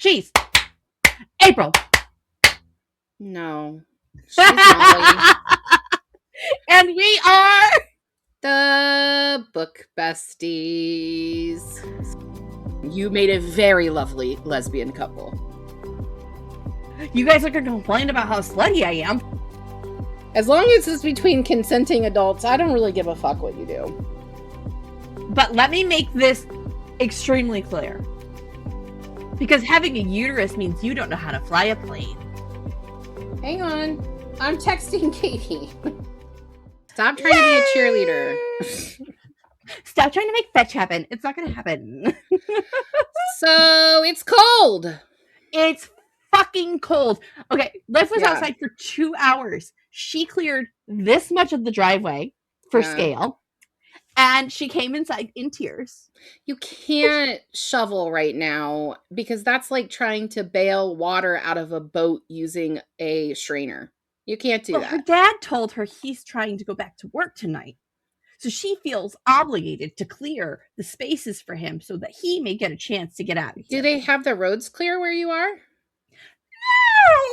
She's April. No. She's Molly. And we are the Book Besties. You made a very lovely lesbian couple. You guys are going to complain about how slutty I am. As long as it's between consenting adults, I don't really give a fuck what you do. But let me make this extremely clear. Because having a uterus means you don't know how to fly a plane. Hang on. I'm texting Katie. Stop trying to be a cheerleader. Stop trying to make fetch happen. It's not going to happen. So, it's cold. It's fucking cold. Okay, Liv was outside for 2 hours. She cleared this much of the driveway for scale. And she came inside in tears. You can't shovel right now because that's like trying to bail water out of a boat using a strainer. You can't do that. Her dad told her he's trying to go back to work tonight. So she feels obligated to clear the spaces for him so that he may get a chance to get out of here. Do they have the roads clear where you are?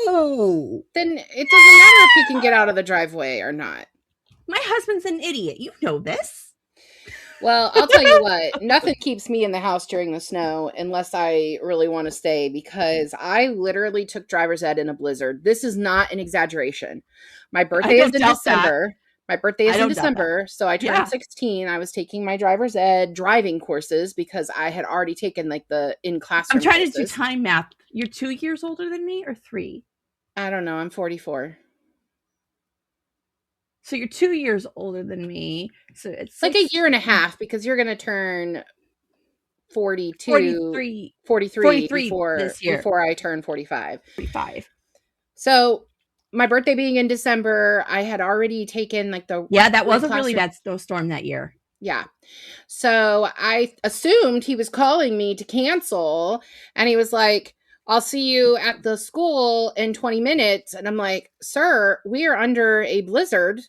No! Then it doesn't matter if he can get out of the driveway or not. My husband's an idiot. You know this. Well, I'll tell you what, nothing keeps me in the house during the snow unless I really want to stay, because I literally took driver's ed in a blizzard. This is not an exaggeration. My birthday is in December. My birthday is in December, so I turned 16. I was taking my driver's ed driving courses because I had already taken like the in-classroom I'm trying courses. to do time math. You're 2 years older than me or 3? I don't know. I'm 44. So you're 2 years older than me. So it's like a year and a half because you're going to turn 43 this year. Before I turn 45. 45. So my birthday being in December, I had already taken like the... Yeah, that was a really bad snowstorm that year. Yeah. So I assumed he was calling me to cancel, and he was like, I'll see you at the school in 20 minutes. And I'm like, sir, we are under a blizzard.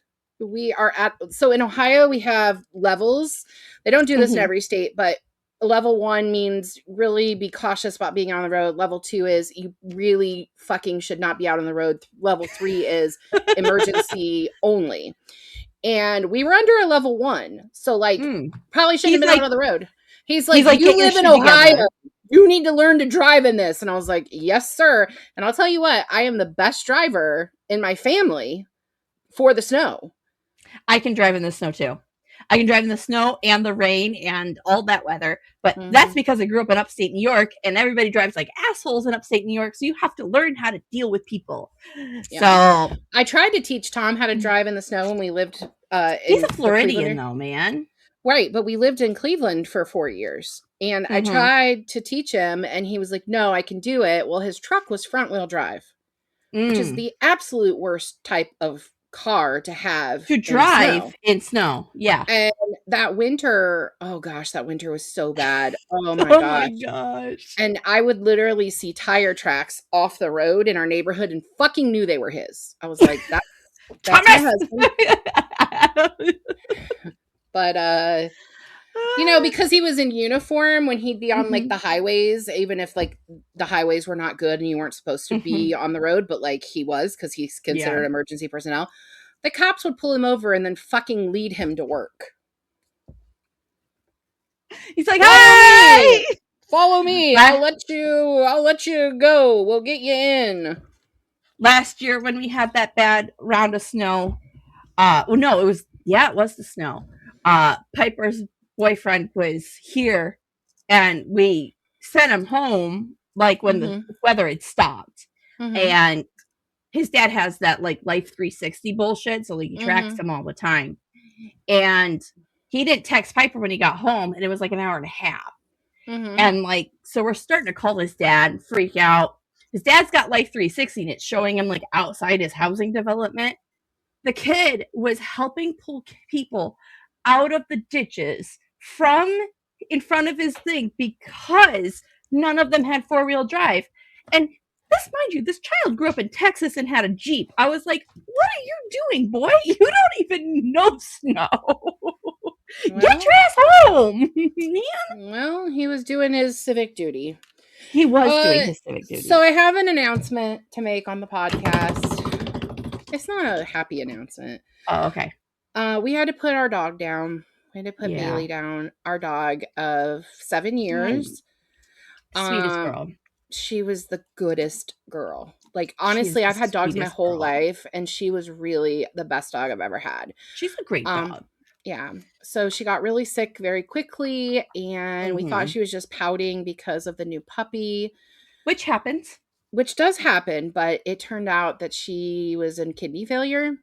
So in Ohio, we have levels. They don't do this in every state, but level 1 means really be cautious about being on the road. Level 2 is you really fucking should not be out on the road. Level 3 is emergency only. And we were under a level 1. So like, probably shouldn't have been out on the road. He's like, you live in Ohio. Together. You need to learn to drive in this. And I was like, yes, sir. And I'll tell you what, I am the best driver in my family for the snow. I can drive in the snow too. I can drive in the snow and the rain and all that weather. But that's because I grew up in upstate New York, and everybody drives like assholes in upstate New York. So you have to learn how to deal with people. Yeah. So I tried to teach Tom how to drive in the snow when we lived he's a Floridian though, man. Right, but we lived in Cleveland for 4 years. And I tried to teach him, and he was like, no, I can do it. Well, his truck was front-wheel drive, which is the absolute worst type of car to have. To drive in snow. Yeah. And that winter, oh gosh, that winter was so bad. Oh my gosh. And I would literally see tire tracks off the road in our neighborhood and fucking knew they were his. I was like, that's my husband. But, you know, because he was in uniform when he'd be on like the highways, even if like the highways were not good and you weren't supposed to be on the road, but like he was because he's considered emergency personnel, the cops would pull him over and then fucking lead him to work. He's like, hey, follow me. I'll let you go. We'll get you in. Last year when we had that bad round of snow, it was the snow. Piper's boyfriend was here, and we sent him home like when the weather had stopped. And his dad has that like Life 360 bullshit, so like he tracks him all the time. And he didn't text Piper when he got home, and it was like an hour and a half. And like, so we're starting to call his dad and freak out. His dad's got Life 360, and it's showing him like outside his housing development. The kid was helping pull people out of the ditches from in front of his thing because none of them had 4-wheel drive. And this, mind you, this child grew up in Texas and had a Jeep. I was like, what are you doing, boy? You don't even know snow. Get your ass home, man. Well, he was doing his civic duty. He was doing his civic duty. So I have an announcement to make on the podcast. It's not a happy announcement. Oh, okay. We had to put our dog down. We had to put Yeah. Bailey down, our dog of 7 years. Sweetest girl. She was the goodest girl. Like, honestly, I've had dogs my whole life, and she was really the best dog I've ever had. She's a great dog. Yeah. So she got really sick very quickly, and we thought she was just pouting because of the new puppy. Which happens. Which does happen, but it turned out that she was in kidney failure,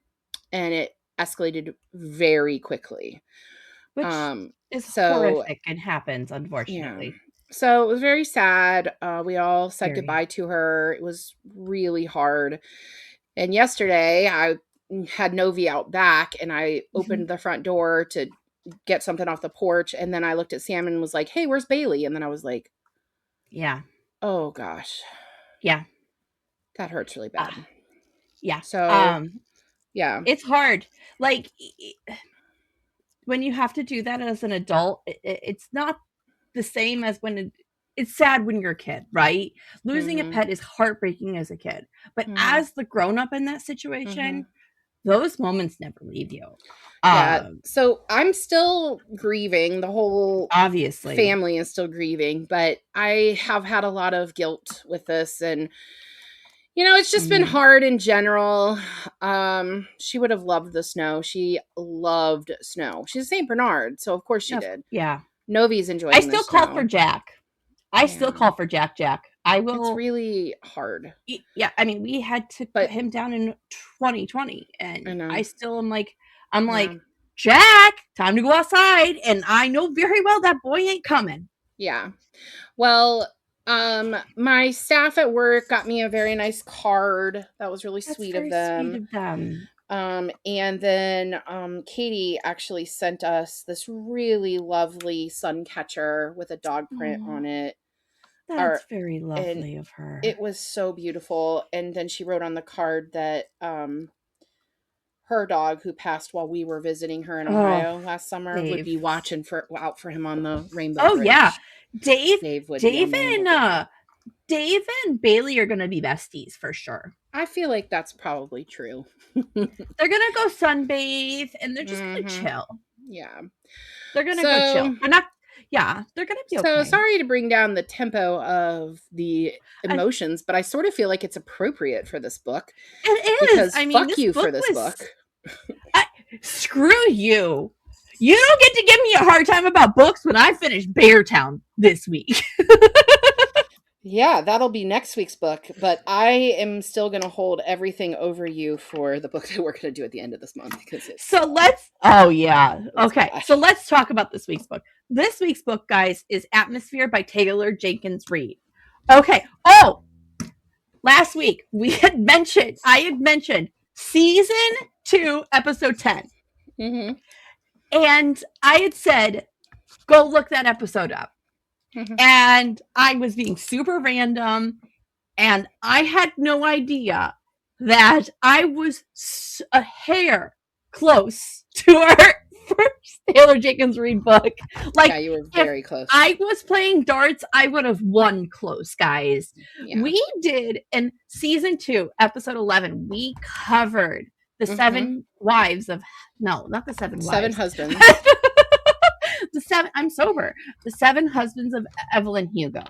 and it escalated very quickly. Which is horrific and happens, unfortunately. Yeah. So it was very sad. We all said goodbye to her. It was really hard. And yesterday, I had Novi out back, and I opened the front door to get something off the porch. And then I looked at Sam and was like, hey, where's Bailey? And then I was like, yeah. Oh, gosh. Yeah. That hurts really bad. Yeah. So, yeah. It's hard. Like, when you have to do that as an adult, it's not the same as when it's sad when you're a kid, right? Losing a pet is heartbreaking as a kid. But as the grown-up in that situation, those moments never leave you. Yeah. So I'm still grieving. The whole obviously family is still grieving, but I have had a lot of guilt with this, and it's just been hard in general. She would have loved the snow. She loved snow. She's a St. Bernard, so of course she did. Yeah. Novi's enjoying I still call for Jack. I still call for Jack. I will. It's really hard. Yeah. I mean, we had to put him down in 2020, and I still am like, Jack, time to go outside. And I know very well that boy ain't coming. Yeah. Well, my staff at work got me a very nice card. That was really sweet of them. And then Katie actually sent us this really lovely sun catcher with a dog print on it. That's very lovely of her. It was so beautiful. And then she wrote on the card that her dog, who passed while we were visiting her in Ohio last summer, would be watching out for him on the Rainbow Bridge. Yeah. Dave and Bailey are going to be besties for sure. I feel like that's probably true. They're going to go sunbathe, and they're just going to chill. Yeah. They're going to go chill. They're going to be okay. So sorry to bring down the tempo of the emotions, but I sort of feel like it's appropriate for this book. It is. Because fuck you for this book. Screw you. You don't get to give me a hard time about books when I finish Beartown this week. Yeah, that'll be next week's book, but I am still going to hold everything over you for the book that we're going to do at the end of this month. So let's talk about this week's book. This week's book, guys, is Atmosphere by Taylor Jenkins Reid. Okay. Oh, last week I had mentioned season 2, episode 10. And I had said, go look that episode up. And I was being super random, and I had no idea that I was a hair close to our first Taylor Jenkins Reid book. Like, yeah, you were very close. I was playing darts, I would have won close, guys. Yeah. We did in season 2, episode 11, we covered the 7 wives of, no, not the 7 wives. 7 husbands. I'm sober. The 7 husbands of Evelyn Hugo.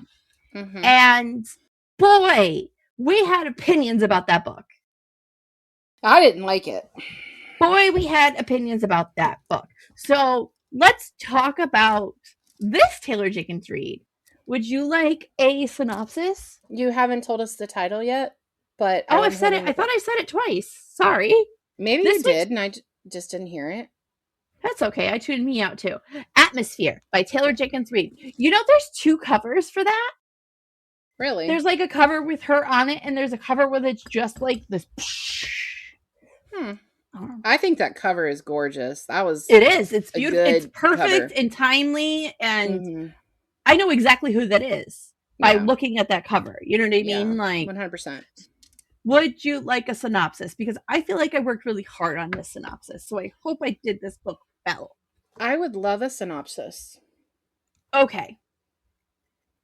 And boy, we had opinions about that book. I didn't like it. Boy, we had opinions about that book. So let's talk about this Taylor Jenkins Reid. Would you like a synopsis? You haven't told us the title yet, but I've said it. I thought I said it twice. Sorry. Maybe you did, and I just didn't hear it. That's okay. I tuned me out too. Atmosphere by Taylor Jenkins Reid. You know, there's 2 covers for that. Really? There's like a cover with her on it, and there's a cover with it's just like this. I think that cover is gorgeous. It is. It's beautiful. It's perfect and timely, and I know exactly who that is by looking at that cover. You know what I mean? Like 100%. Would you like a synopsis? Because I feel like I worked really hard on this synopsis, so I hope I did this book well. I would love a synopsis. Okay.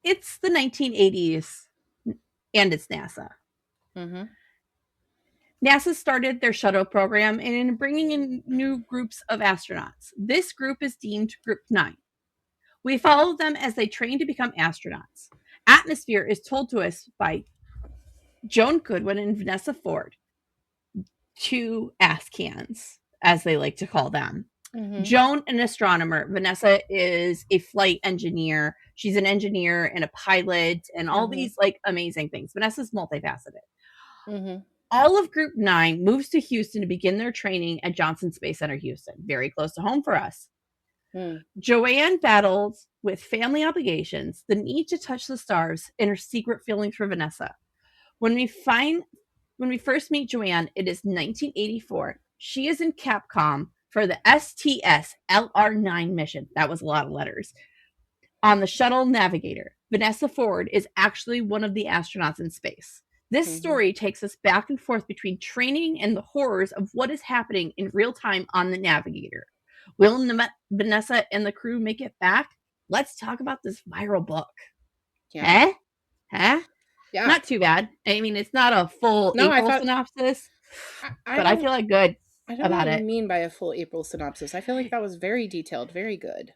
it's the 1980s and it's NASA. Mm-hmm. NASA started their shuttle program and in bringing in new groups of astronauts. This group is deemed Group 9. We follow them as they train to become astronauts. Atmosphere is told to us by Joan Goodwin and Vanessa Ford, two ass cans, as they like to call them. Mm-hmm. Joan, an astronomer. Vanessa is a flight engineer. She's an engineer and a pilot and all these like amazing things. Vanessa's multifaceted. Mm-hmm. All of Group 9 moves to Houston to begin their training at Johnson Space Center, Houston, very close to home for us. Joanne battles with family obligations, the need to touch the stars, and her secret feelings for Vanessa. When we first meet Joanne, it is 1984. She is in Capcom for the STS LR9 mission. That was a lot of letters. On the shuttle Navigator. Vanessa Ford is actually one of the astronauts in space. This story takes us back and forth between training and the horrors of what is happening in real time on the Navigator. Will Vanessa and the crew make it back? Let's talk about this viral book. Yeah. Huh? Yeah. Not too bad. I mean, it's not a full April synopsis, but I feel like good about it. I don't know what you mean by a full April synopsis. I feel like that was very detailed, very good.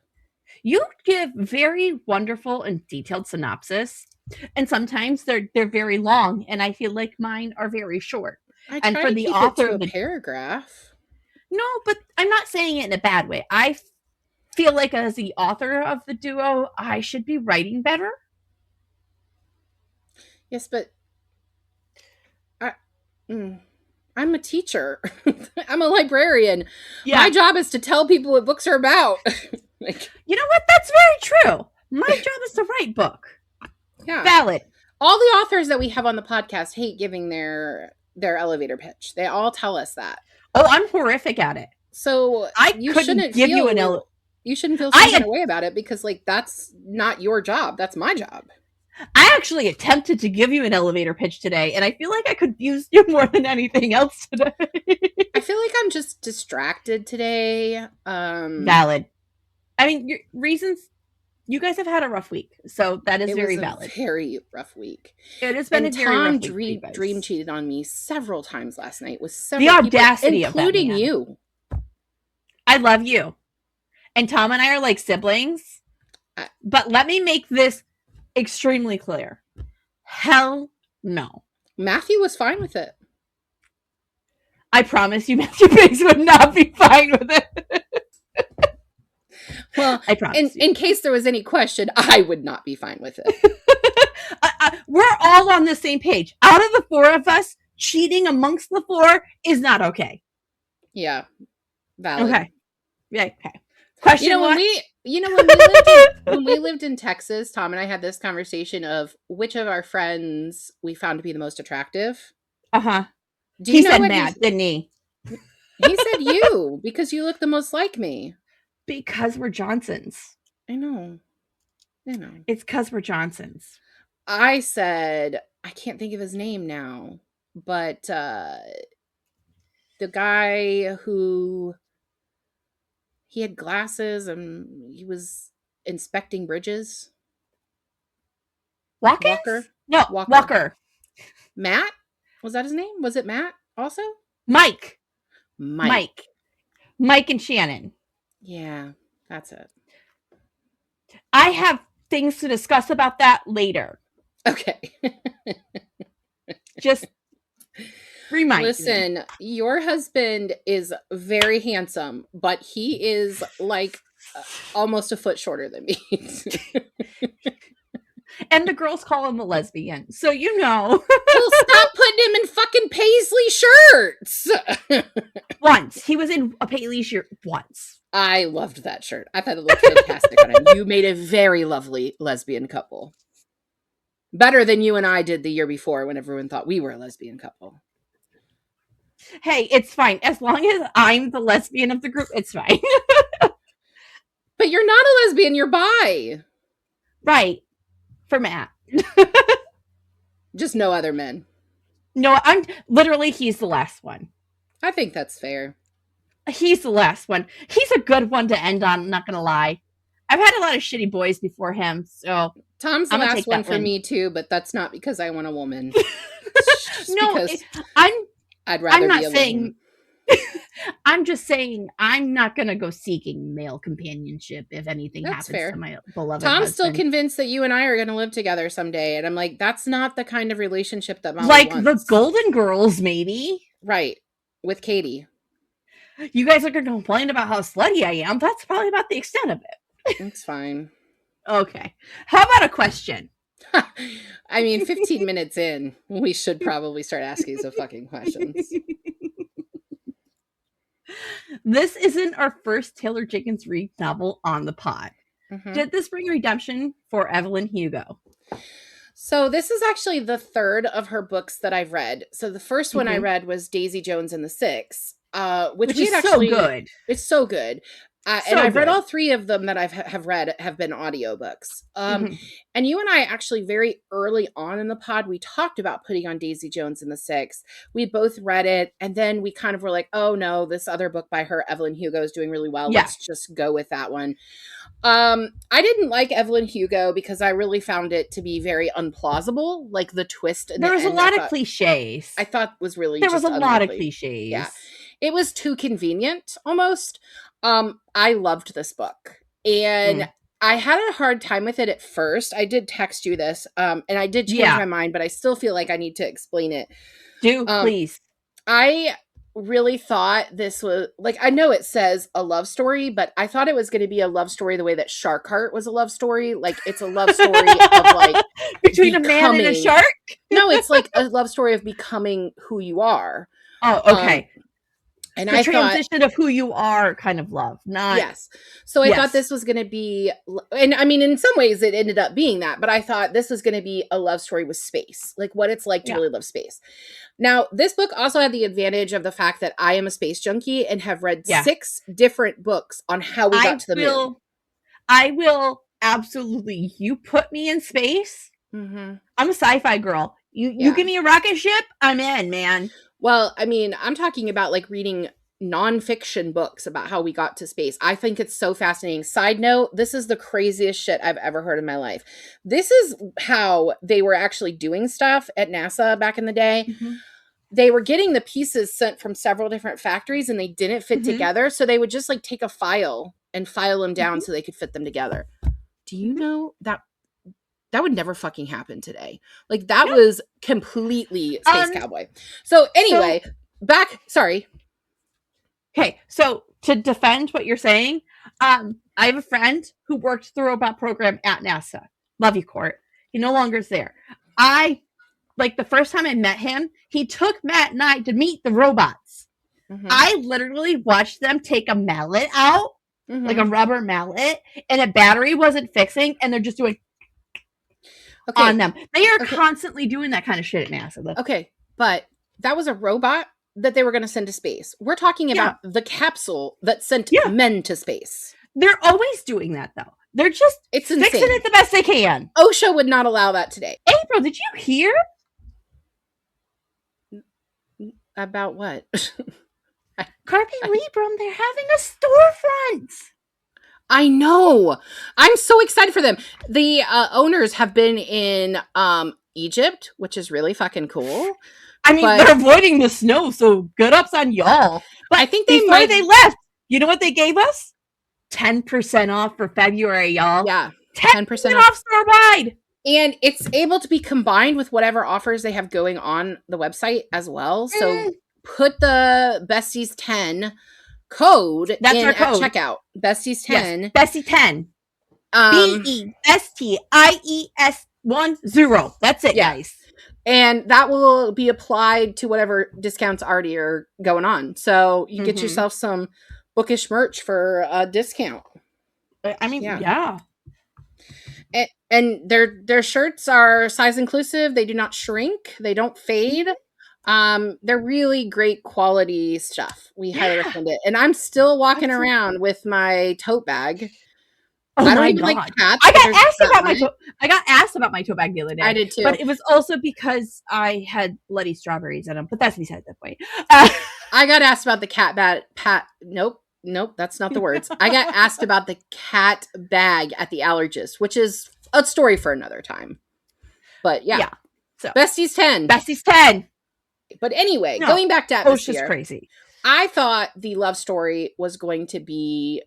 You give very wonderful and detailed synopsis, and sometimes they're very long, and I feel like mine are very short. And for the author of the paragraph. No, but I'm not saying it in a bad way. I feel like as the author of the duo, I should be writing better. Yes, but I'm a teacher. I'm a librarian. Yeah. My job is to tell people what books are about. You know what? That's very true. My job is to write book. Yeah. Valid. All the authors that we have on the podcast hate giving their elevator pitch. They all tell us that. Oh, I'm horrific at it. So you shouldn't feel some kind of way about it because like that's not your job. That's my job. I actually attempted to give you an elevator pitch today, and I feel like I confused you more than anything else today. I feel like I'm just distracted today. Valid. I mean, your reasons. You guys have had a rough week, so that is very valid. Very rough week. It has been a very rough week. Tom dream cheated on me several times last night with the audacity people, including you. I love you, and Tom and I are like siblings. But let me make this extremely clear. Hell no. Matthew was fine with it. I promise you, Matthew Biggs would not be fine with it. Well, I promise in case there was any question, I would not be fine with it. We're all on the same page. Out of the four of us, cheating amongst the four is not okay. Yeah. Valid. Okay. Yeah, okay. Question when we lived in Texas, Tom and I had this conversation of which of our friends we found to be the most attractive. Uh-huh. He said Matt, didn't he? He said you, because you look the most like me. Because we're Johnsons. I know. It's because we're Johnsons. I said, I can't think of his name now, but the guy who he had glasses and he was inspecting bridges. Walker? No, Walker. Matt? Was that his name? Was it Matt also? Mike and Shannon. Yeah, that's it. I have things to discuss about that later. Okay. Just remind me. Listen, your husband is very handsome, but he is like almost a foot shorter than me. And the girls call him a lesbian. So you know. Well, stop putting him in fucking paisley shirts. Once. He was in a paisley shirt once. I loved that shirt. I thought it looked fantastic on him. You made a very lovely lesbian couple. Better than you and I did the year before when everyone thought we were a lesbian couple. Hey, it's fine. As long as I'm the lesbian of the group, it's fine. But you're not a lesbian, you're bi. Right. For Matt. Just no other men. No, he's the last one. I think that's fair. He's the last one. He's a good one to end on, I'm not going to lie. I've had a lot of shitty boys before him, so Tom's the I'm gonna last take one that for win. me too, but that's not because I want a woman. It's just No, because I'm I'd rather not be alone. saying. I'm just saying I'm not gonna go seeking male companionship if anything That's happens fair. to my beloved Tom's still husband. convinced that you and I are going to live together someday, and I'm like, that's not the kind of relationship that Molly Like wants. the Golden Girls, maybe. Right, with Katie. You guys are gonna complain about how slutty I am. That's probably about the extent of it. It's fine. Okay. How about a question? I mean, 15 minutes in, we should probably start asking some fucking questions. This isn't our first Taylor Jenkins Reid novel on the pod. Mhm. Did this bring redemption for Evelyn Hugo? So this is actually the third of her books that I've read. So the first one I read was Daisy Jones and the Six, which we is had actually, so good. It's so good. And I've read all three of them that have read have been audiobooks. And you and I actually very early on in the pod, we talked about putting on Daisy Jones and the Six. We both read it. And then we kind of were like, oh no, this other book by her, Evelyn Hugo, is doing really well. Yeah. Let's just go with that one. I didn't like Evelyn Hugo because I really found it to be very unplausible. Like the twist. There was a lot of cliches. I thought was really there was a lot of cliches. Yeah. It was too convenient almost. I loved this book and I had a hard time with it at first. I did text you this, and I did change my mind, but I still feel like I need to explain it. Do please. I really thought this was like, I know it says a love story, but I thought it was going to be a love story the way that Shark Heart was a love story. Like it's a love story of like between a man and a shark. No, it's like a love story of becoming who you are. Oh, okay. And the transition of who you are kind of love, not yes. So I thought this was going to be, and I mean, in some ways it ended up being that, but I thought this was going to be a love story with space, like what it's like to really love space. Now, this book also had the advantage of the fact that I am a space junkie and have read 6 different books on how we got to the moon. I will absolutely. You put me in space. I'm a sci-fi girl. You give me a rocket ship, I'm in, man. Well, I mean, I'm talking about like reading nonfiction books about how we got to space. I think it's so fascinating. Side note, this is the craziest shit I've ever heard in my life. This is how they were actually doing stuff at NASA back in the day. They were getting the pieces sent from several different factories and they didn't fit together. So they would just like take a file and file them down so they could fit them together. Do you know that would never fucking happen today? Like that was completely Space Cowboy. So anyway, sorry. Okay, so to defend what you're saying, I have a friend who worked the robot program at NASA. Love you, Court. He no longer is there. Like the first time I met him, he took Matt and I to meet the robots. I literally watched them take a mallet out, like a rubber mallet, and a battery wasn't fixing, and they're just doing on them. They are constantly doing that kind of shit at NASA. Okay, but that was a robot that they were going to send to space. We're talking about the capsule that sent men to space. They're always doing that, though. They're just fixing it the best they can. OSHA would not allow that today. April, did you hear? About what? Carpe Librum, they're having a storefront. I know. I'm so excited for them. The owners have been in Egypt, which is really fucking cool. I mean, they're avoiding the snow, so good ups on y'all. But I think they left, you know what they gave us? 10% off for February, y'all. Yeah. 10% off store-wide. And it's able to be combined with whatever offers they have going on the website as well. So put the Besties 10 code in our code at checkout. Besties 10. Yes, Bestie 10. BESTIES10. That's it, guys. And that will be applied to whatever discounts already are going on. So you get yourself some bookish merch for a discount. I mean, yeah. And their shirts are size inclusive. They do not shrink. They don't fade. They're really great quality stuff. We highly recommend it. And I'm still walking around with my tote bag. Oh I don't even God. Like cats. I got asked about my tote bag the other day. I did too. But it was also because I had bloody strawberries in them. But that's beside the point. I got asked about the cat bat. Nope. Nope, that's not the words. I got asked about the cat bag at the allergist, which is a story for another time. But yeah. So Besties 10. Besties 10. But anyway, No. going back to Oh, it's just Atmosphere, crazy. I thought the love story was going to be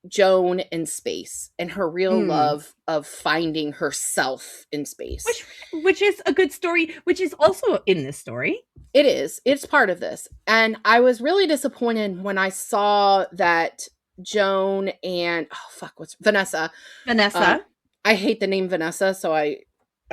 Joan in space and her real love of finding herself in space. Which is a good story, which is also in this story. It is. It's part of this. And I was really disappointed when I saw that Joan and what's Vanessa. I hate the name Vanessa, so I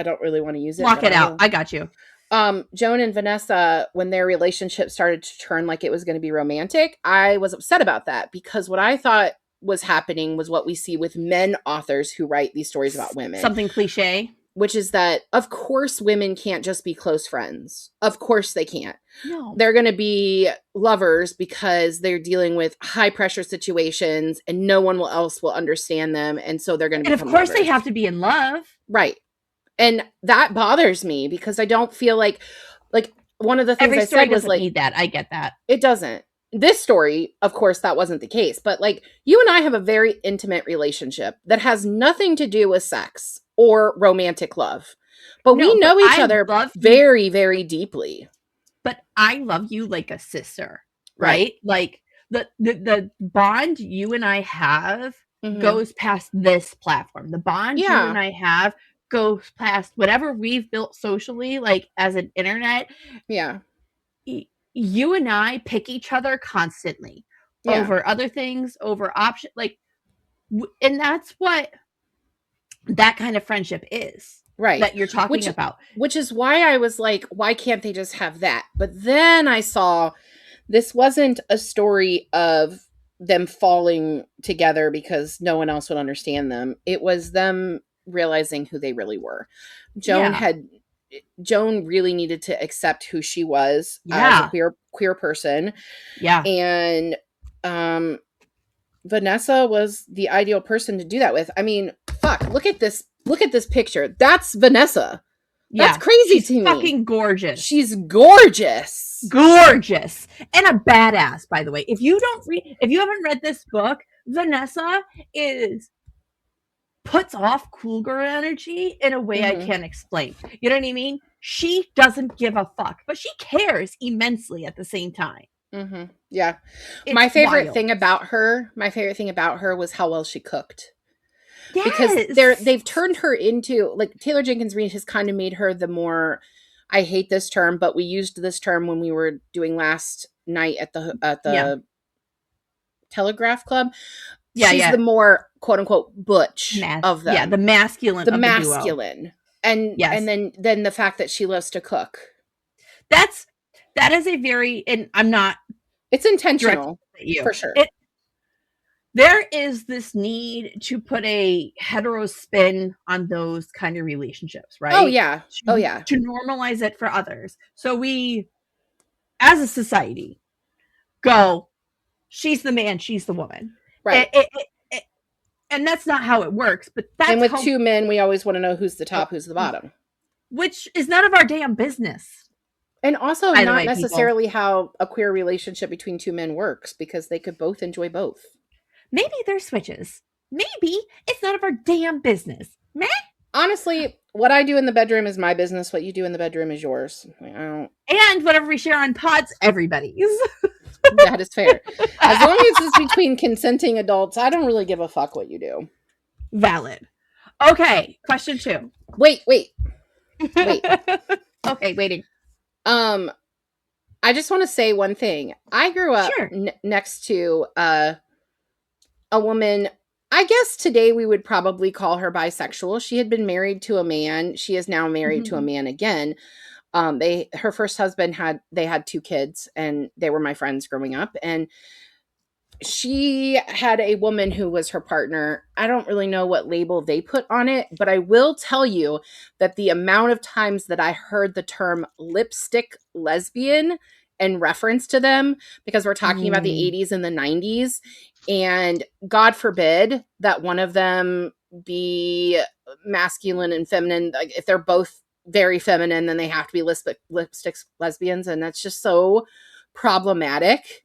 don't really want to use it. Block it out. I got you. Joan and Vanessa, when their relationship started to turn like it was going to be romantic, I was upset about that because what I thought was happening was what we see with men authors who write these stories about women. Something cliche. Which is that, of course, women can't just be close friends. Of course they can't. No. They're going to be lovers because they're dealing with high pressure situations and no one else will understand them. And so they're going to be. And of course lovers. They have to be in love. Right. And that bothers me because I don't feel like one of the things I said was like, need that. I get that. It doesn't. This story, of course, that wasn't the case. But like you and I have a very intimate relationship that has nothing to do with sex or romantic love. But we know each other very, very deeply. But I love you like a sister, right? Like the bond you and I have goes past this platform. The bond you and I have goes past whatever we've built socially, like as an internet. Yeah. You and I pick each other constantly over other things, over options. Like, and that's what that kind of friendship is. Right. That you're talking about. Which is why I was like, why can't they just have that? But then I saw this wasn't a story of them falling together because no one else would understand them. It was them realizing who they really were. Joan really needed to accept who she was as a queer person. Yeah. And Vanessa was the ideal person to do that with. I mean, fuck, look at this picture. That's Vanessa. That's crazy to me. Fucking gorgeous. She's gorgeous. Gorgeous. And a badass, by the way. If you haven't read this book, Vanessa puts off cool girl energy in a way I can't explain. You know what I mean? She doesn't give a fuck, but she cares immensely at the same time. Yeah. It's my favorite wild. thing about her was how well she cooked. Yes. Because they've turned her into, like, Taylor Jenkins Reid has kind of made her the more, I hate this term, but we used this term when we were doing last night at the Telegraph Club. She's the more quote unquote butch of them. Yeah, the masculine. The masculine. And then the fact that she loves to cook. That is a very, and I'm not. It's intentional, for sure. There is this need to put a hetero spin on those kind of relationships, right? Oh yeah. To normalize it for others. So we, as a society, go, she's the man, she's the woman. Right. And that's not how it works. But that's with two men, we always want to know who's the top, who's the bottom. Which is none of our damn business. And also not necessarily how a queer relationship between two men works, because they could both enjoy both. Maybe there's switches. Maybe it's none of our damn business. Meh? Honestly, what I do in the bedroom is my business. What you do in the bedroom is yours. And whatever we share on pods, everybody's. That is fair. As long as it's between consenting adults, I don't really give a fuck what you do. Valid. Okay, question 2. Wait. Okay, waiting. I just want to say one thing. I grew up next to a woman. I guess today we would probably call her bisexual. She had been married to a man. She is now married to a man again. Her first husband had 2 kids, and they were my friends growing up. And she had a woman who was her partner. I don't really know what label they put on it, but I will tell you that the amount of times that I heard the term lipstick lesbian in reference to them, because we're talking about the 80s and the 90s, and God forbid that one of them be masculine and feminine. Like, if they're both very feminine, then they have to be lipstick lesbians, and that's just so problematic.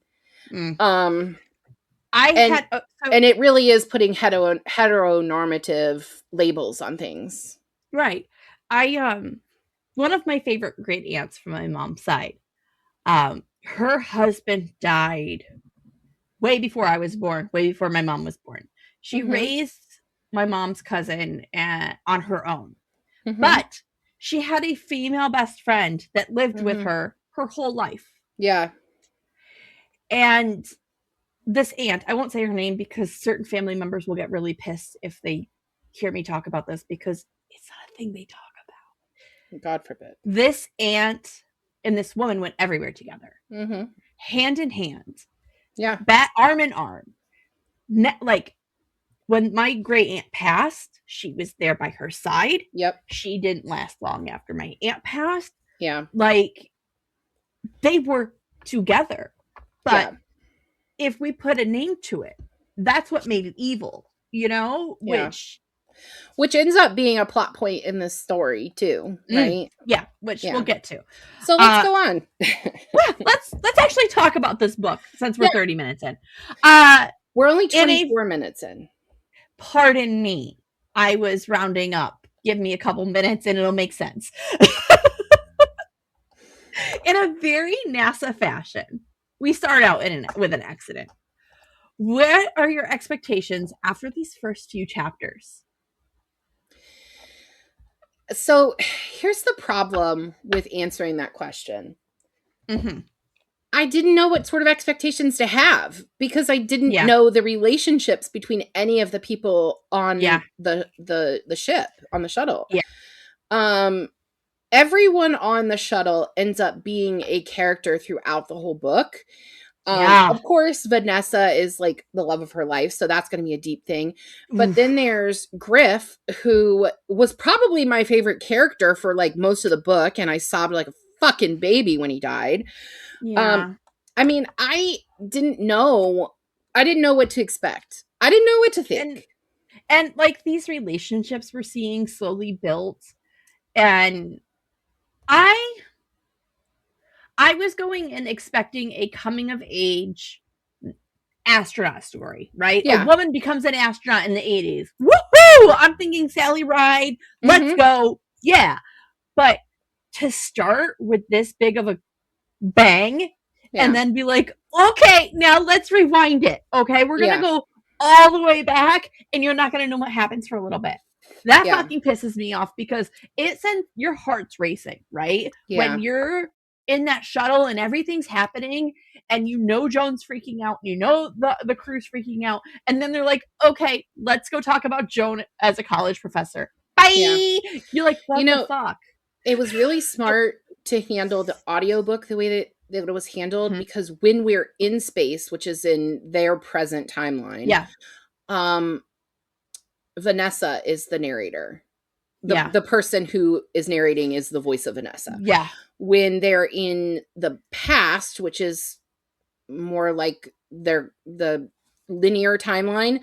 I And had and it really is putting heteronormative labels on things. right. I one of my favorite great aunts from my mom's side. Her husband died way before I was born, way before my mom was born. She Mm-hmm. raised my mom's cousin on her own, Mm-hmm. but she had a female best friend that lived with Mm-hmm. her whole life. Yeah. And this aunt, I won't say her name because certain family members will get really pissed if they hear me talk about this because it's not a thing they talk about. God forbid. This aunt and this woman went everywhere together, Mm-hmm. hand in hand, Yeah. arm in arm. Like when my great aunt passed, she was there by her side. Yep. She didn't last long after my aunt passed. Yeah. Like they were together. But yeah. if we put a name to it, that's what made it evil, you know? Yeah. Which ends up being a plot point in this story too, right? Yeah, which we'll get to. So let's go on. let's actually talk about this book since we're 30 minutes in. We're only 24 minutes in. Pardon me. I was rounding up. Give me a couple minutes and it'll make sense. In a very NASA fashion, we start out with an accident. What are your expectations after these first few chapters? So here's the problem with answering that question. Mm-hmm. I didn't know what sort of expectations to have because I didn't know the relationships between any of the people on the ship, on the shuttle. Yeah. Everyone on the shuttle ends up being a character throughout the whole book. Of course, Vanessa is like the love of her life, so that's going to be a deep thing. But then there's Griff, who was probably my favorite character for like most of the book, and I sobbed like a fucking baby when he died. Yeah. I mean, I didn't know what to expect. I didn't know what to think. And like these relationships we're seeing slowly built, and I was going and expecting a coming of age astronaut story, right? Yeah. A woman becomes an astronaut in the 80s. Woohoo! I'm thinking Sally Ride. Let's go. Yeah. But to start with this big of a bang and then be like, okay, now let's rewind it. Okay, we're going to go all the way back and you're not going to know what happens for a little bit. That fucking pisses me off because it sends your heart's racing, right? Yeah. When you're in that shuttle and everything's happening and you know Joan's freaking out, you know the crew's freaking out, and then they're like, okay, let's go talk about Joan as a college professor. Bye! Yeah. You're like, what the fuck? It was really smart to handle the audiobook the way that it was handled because when we're in space, which is in their present timeline, Vanessa is the narrator. The person who is narrating is the voice of Vanessa. Yeah. When they're in the past, which is more like the linear timeline,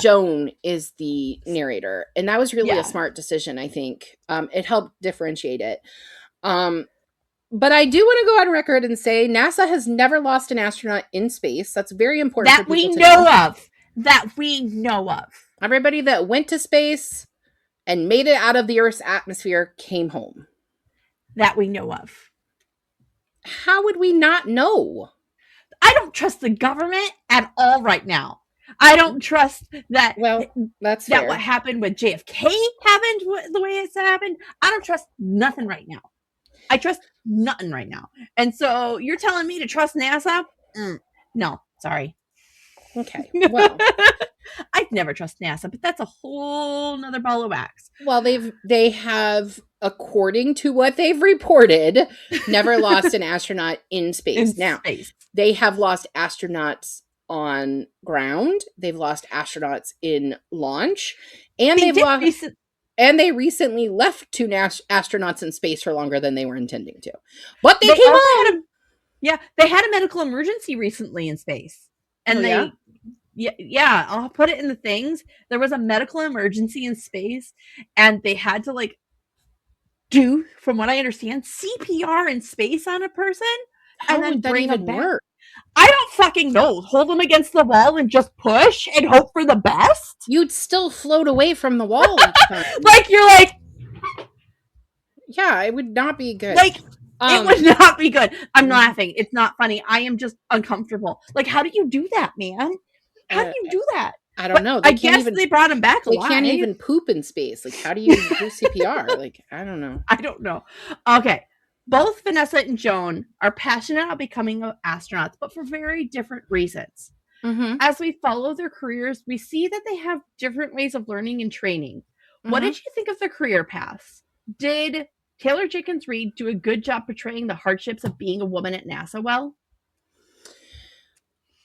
Joan is the narrator. And that was really a smart decision, I think. It helped differentiate it. But I do want to go on record and say NASA has never lost an astronaut in space. That's very important. That we know of. That we know of. Everybody that went to space and made it out of the Earth's atmosphere came home. That we know of. How would we not know? I don't trust the government at all right now. I don't trust that. Well, that's fair. That what happened with JFK happened the way it's happened. I don't trust nothing right now. I trust nothing right now. And so you're telling me to trust NASA? No, sorry. Okay. Well, I'd never trust NASA, but that's a whole nother ball of wax. Well, they have, according to what they've reported, never lost an astronaut in space. They have lost astronauts on ground. They've lost astronauts in launch, and they recently left 2 astronauts in space for longer than they were intending to. But they came home. They had a medical emergency recently in space, and I'll put it in the things. There was a medical emergency in space, and they had to do, from what I understand, CPR in space on a person, and then bring them back. I don't fucking know. Hold them against the wall and just push and hope for the best? You'd still float away from the wall each time. Like, you're like, yeah, it would not be good. Like, it would not be good. I'm laughing. It's not funny. I am just uncomfortable. Like, how do you do that, man? How do you do that? I don't know. They I guess they brought him back alive. They can't even poop in space. Like, how do you do CPR? Like, I don't know. I don't know. Okay. Both Vanessa and Joan are passionate about becoming astronauts, but for very different reasons. Mm-hmm. As we follow their careers, we see that they have different ways of learning and training. Mm-hmm. What did you think of their career paths? Did Taylor Jenkins Reid do a good job portraying the hardships of being a woman at NASA well?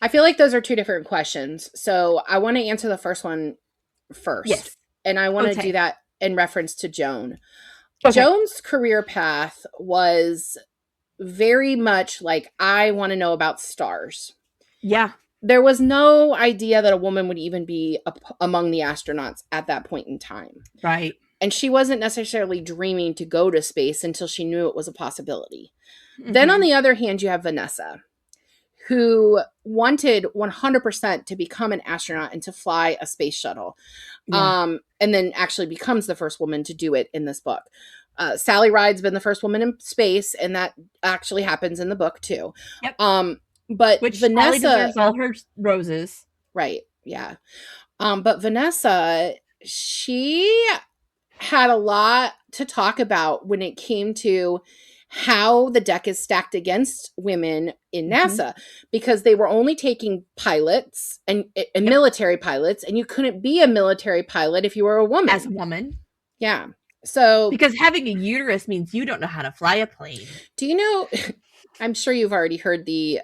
I feel like those are two different questions. So I want to answer the first one first. Yes. And I want to do that in reference to Joan. Okay. Joan's career path was very much like, I want to know about stars. Yeah. There was no idea that a woman would even be among the astronauts at that point in time. Right. And she wasn't necessarily dreaming to go to space until she knew it was a possibility. Mm-hmm. Then on the other hand, you have Vanessa, who wanted 100% to become an astronaut and to fly a space shuttle. Yeah. And then actually becomes the first woman to do it in this book. Sally Ride's been the first woman in space, and that actually happens in the book too. Yep. But which Vanessa deserves all her roses. Right. Yeah. But Vanessa, she had a lot to talk about when it came to how the deck is stacked against women in NASA, because they were only taking pilots and military pilots, and you couldn't be a military pilot if you were a woman. As a woman. Yeah. So because having a uterus means you don't know how to fly a plane. Do you know, I'm sure you've already heard the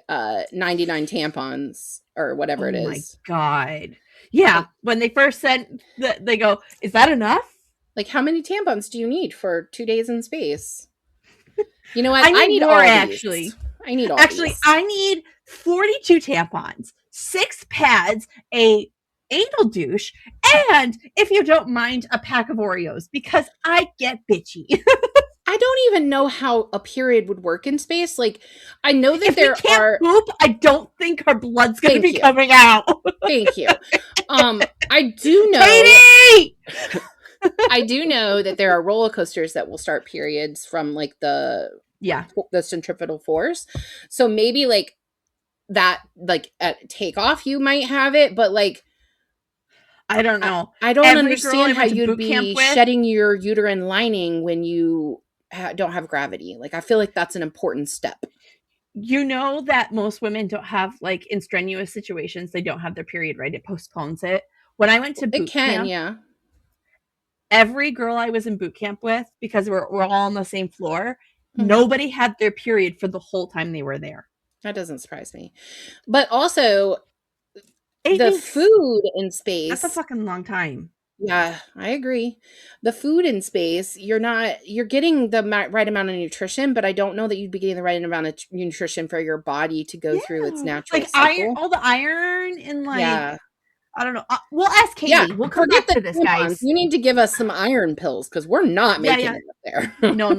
99 tampons or whatever it is. Oh my God. Yeah. Like, when they first said that, they go, is that enough? Like, how many tampons do you need for 2 days in space? You know what? I need more, actually. I need all Actually, I need 42 tampons, 6 pads, a anal douche, and, if you don't mind, a pack of Oreos, because I get bitchy. I don't even know how a period would work in space. Like, I know that if there we can't are poop, I don't think our blood's going to be coming out. Thank you. I do know. Katie! I do know that there are roller coasters that will start periods from like the centripetal force. So maybe like that, like at takeoff, you might have it, but like, I don't know. I don't understand how you'd be shedding your uterine lining when you don't have gravity. Like, I feel like that's an important step. You know that most women don't have, like, in strenuous situations, they don't have their period, right? It postpones it. When I went to boot camp, every girl I was in boot camp with, because we're all on the same floor, nobody had their period for the whole time they were there. That doesn't surprise me. But also, the food in space. That's a fucking long time. Yeah, I agree. The food in space, you're getting the right amount of nutrition, but I don't know that you'd be getting the right amount of nutrition for your body to go through its natural cycle. Iron, all the iron and I don't know. We'll ask Katie. Yeah, we'll come back to this, guys. You need to give us some iron pills because we're not making it up there. No.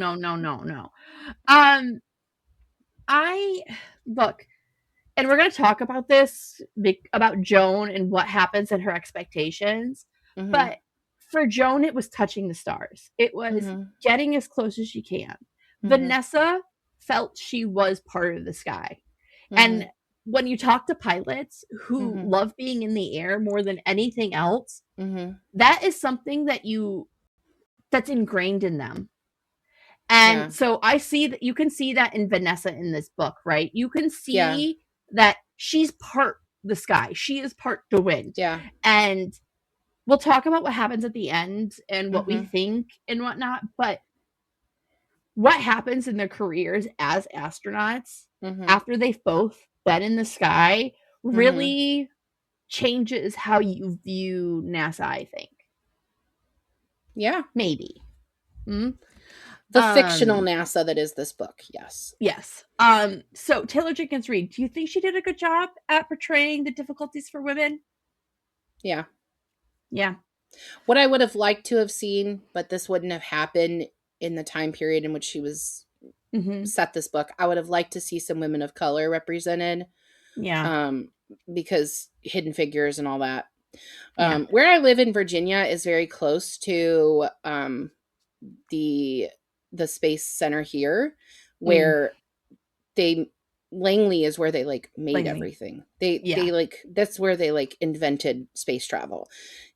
Look, and we're going to talk about this, about Joan and what happens and her expectations. Mm-hmm. But for Joan, it was touching the stars. It was getting as close as she can. Mm-hmm. Vanessa felt she was part of the sky. Mm-hmm. And when you talk to pilots who love being in the air more than anything else, that is something that's ingrained in them. And so I see that you can see that in Vanessa in this book, right? You can see that she's part the sky. She is part the wind. Yeah. And we'll talk about what happens at the end and what we think and whatnot. But what happens in their careers as astronauts after they've both been in the sky really changes how you view NASA, I think. Yeah. Maybe. The fictional NASA that is this book. Yes. Yes. So Taylor Jenkins Reid, do you think she did a good job at portraying the difficulties for women? Yeah. Yeah. What I would have liked to have seen, but this wouldn't have happened in the time period in which she was set this book. I would have liked to see some women of color represented Yeah. Because Hidden Figures and all that. Yeah. Where I live in Virginia is very close to the Space Center here, Mm. where they Langley is where they like made Langley. everything. They Yeah. like that's where they like invented space travel.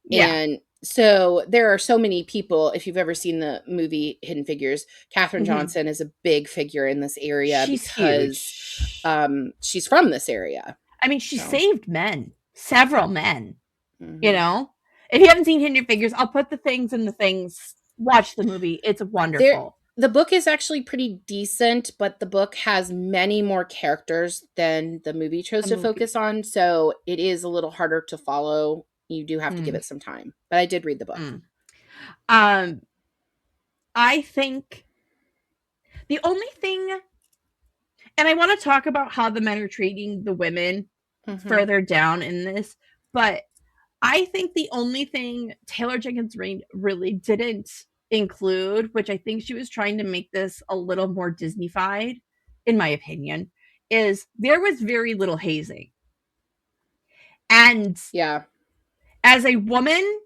Yeah. And so there are so many people. If you've ever seen the movie Hidden Figures, Katherine Mhm. Johnson is a big figure in this area She's because huge. she's from this area. I mean, she So saved men, several men, you mhm. know? If you haven't seen Hidden Figures, I'll put the things in the things. Watch the movie. It's there wonderful. the book is actually pretty decent, but the book has many more characters than the movie chose The to movie. focus on, so it is a little harder to follow. You do have to give Mm, it some time, but I did read the book. mm. Um, I think the only thing, and I want to talk about how the men are treating the women Mhm. further down in this, but I think the only thing Taylor Jenkins Reid really didn't include, which I think she was trying to make this a little more Disney-fied, in my opinion, is there was very little hazing. And Yeah. as a woman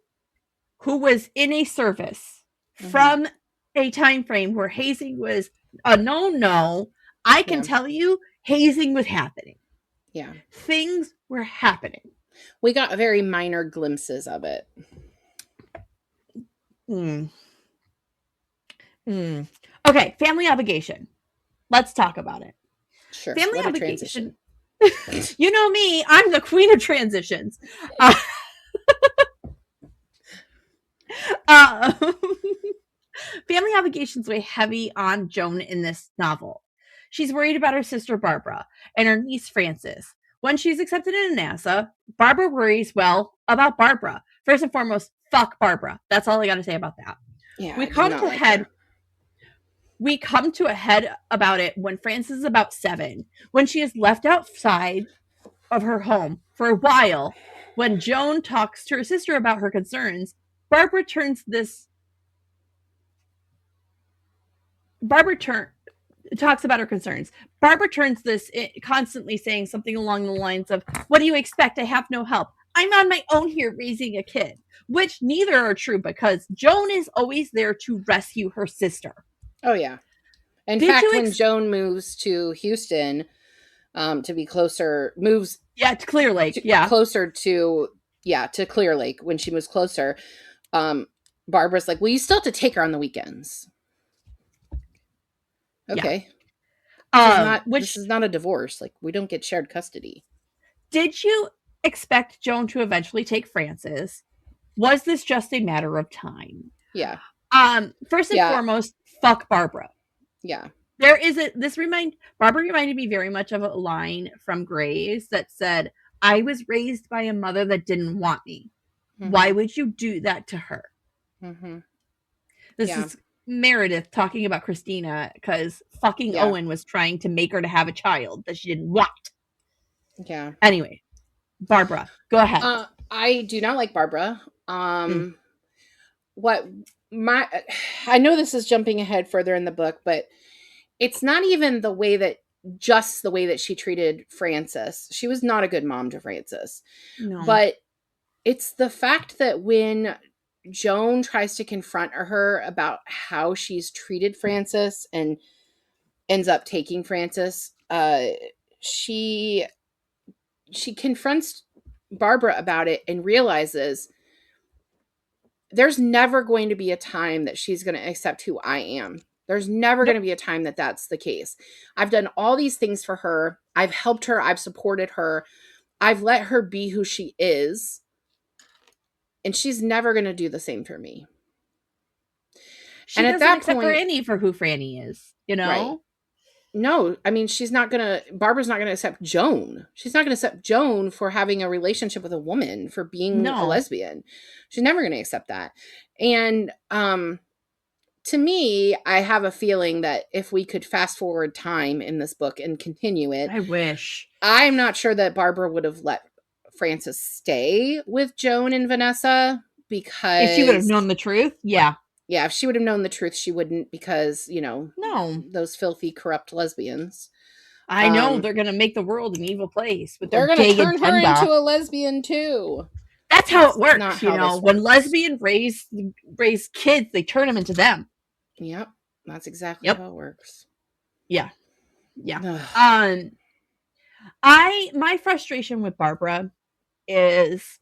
who was in a service Mhm. from a time frame where hazing was a no, I can Yeah. tell you hazing was happening. Yeah. Things were happening. We got very minor glimpses of it. Hmm. Hmm. Okay, family obligation. Let's talk about it. Sure. Family What a obligation. transition. You know me, I'm the queen of transitions. Uh, uh, family obligations weigh heavy on Joan in this novel. She's worried about her sister Barbara and her niece Frances. When she's accepted into NASA, Barbara worries, well, about Barbara. First and foremost, fuck Barbara. That's all I got to say about that. Yeah, We I do come not to like head her. we come to a head about it when Frances is about 7, when she is left outside of her home for a while. When Joan talks to her sister about her concerns, Barbara turns this Barbara turn talks about her concerns. Barbara turns this constantly saying something along the lines of, "What do you expect? I have no help. I'm on my own here raising a kid," which neither are true because Joan is always there to rescue her sister. Oh yeah. In Did fact, you when Joan moves to Houston, to be closer, moves Yeah, to Clear Lake. Yeah. closer to to Clear Lake, when she moves closer, um, Barbara's like, "Well, you still have to take her on the weekends." Yeah. Okay, this Which is not a divorce. Like, we don't get shared custody. did you expect Joan to eventually take Frances? Was this just a matter of time? Yeah, First and yeah, foremost, fuck Barbara. yeah. There is a this remind Barbara reminded me very much of a line from Grey's that said, "I was raised by a mother that didn't want me. Why Mm-hmm. would you do that to her?" Mm-hmm. This Yeah, is Meredith talking about Christina because fucking yeah, Owen was trying to make her to have a child that she didn't want. yeah. Anyway, Barbara, go ahead. I do not like Barbara. Mm, What my I know this is jumping ahead further in the book, but it's not even just the way that she treated Frances. She was not a good mom to Frances. no. But it's the fact that when Joan tries to confront her about how she's treated Frances and ends up taking Frances, she she confronts Barbara about it and realizes there's never going to be a time that she's going to accept who I am. There's never going Nope. to be a time that that's the case. I've done all these things for her. I've helped her. I've supported her. I've let her be who she is. And she's never going to do the same for me. She And at doesn't that accept point, Franny for who Franny is, you right. know? No, I mean, Barbara's not going to accept Joan. She's not going to accept Joan for having a relationship with a woman, for being a No. lesbian. She's never going to accept that. And, to me, I have a feeling that if we could fast forward time in this book and continue it, I wish. I'm not sure that Barbara would have let Frances stay with Joan and Vanessa, If she would have because, known the truth, yeah. yeah, if she would have known the truth, she wouldn't, because, No. those filthy, corrupt lesbians. I know they're gonna make the world an evil place with They're their gonna gay turn her agenda. into a lesbian too. That's how it works, not you how know. this When works. lesbians raise kids, they turn them into them. Yep, that's exactly Yep. how it works. Yeah. Yeah. Ugh. My frustration with Barbara is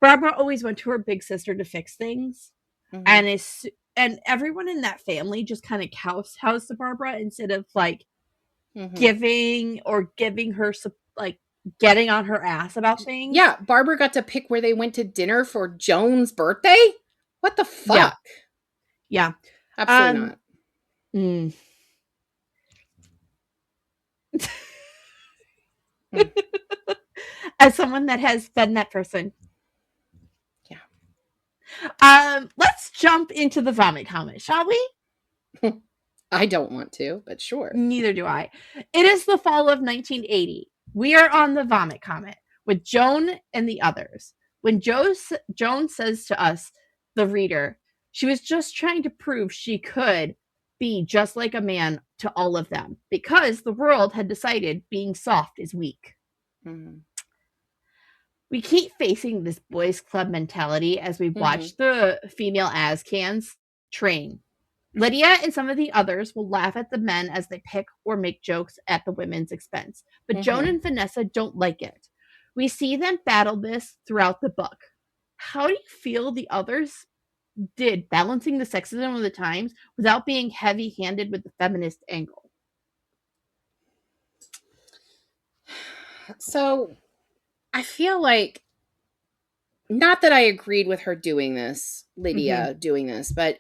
Barbara always went to her big sister to fix things, Mhm. and everyone in that family just kind of house to Barbara instead of like Mhm. giving her like getting on her ass about things. Yeah, Barbara got to pick where they went to dinner for Joan's birthday? What the Yeah. fuck? Yeah. Absolutely not. Mm. Mm. As someone that has been that person. Yeah. Let's jump into the vomit comment, shall we? I don't want to, but sure. Neither do I. It is the fall of 1980. We are on the vomit comet with Joan and the others. When Joan says to us, the reader, she was just trying to prove she could be just like a man to all of them because the world had decided being soft is weak. Mm-hmm. We keep facing this boys club mentality as we watch Mm-hmm. the female ASCANs train. Lydia and some of the others will laugh at the men as they pick or make jokes at the women's expense, but Joan Mm-hmm. and Vanessa don't like it. We see them battle this throughout the book. How do you feel the others did balancing the sexism of the times without being heavy handed with the feminist angle? So I feel like, not that I agreed with her doing this, Lydia doing this, but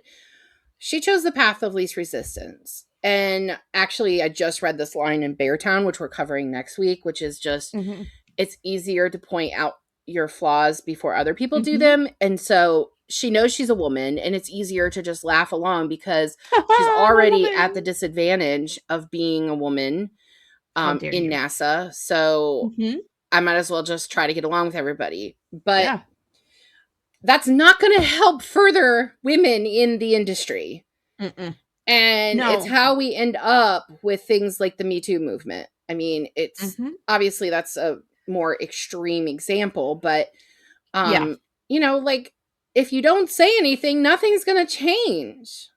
she chose the path of least resistance. And actually, I just read this line in Beartown, which we're covering next week, which is just, Mm-hmm. it's easier to point out your flaws before other people do Mm-hmm. them. And so she knows she's a woman, and it's easier to just laugh along because she's I'm a already at the woman. disadvantage of being a woman How dare in you? NASA. So Mm-hmm. I might as well just try to get along with everybody. But Yeah. that's not going to help further women in the industry. Mm-mm. And it's No. how we end up with things like the Me Too movement. I mean, it's Mm-hmm. obviously that's a more extreme example, but Yeah. you know, like, if you don't say anything, nothing's going to change.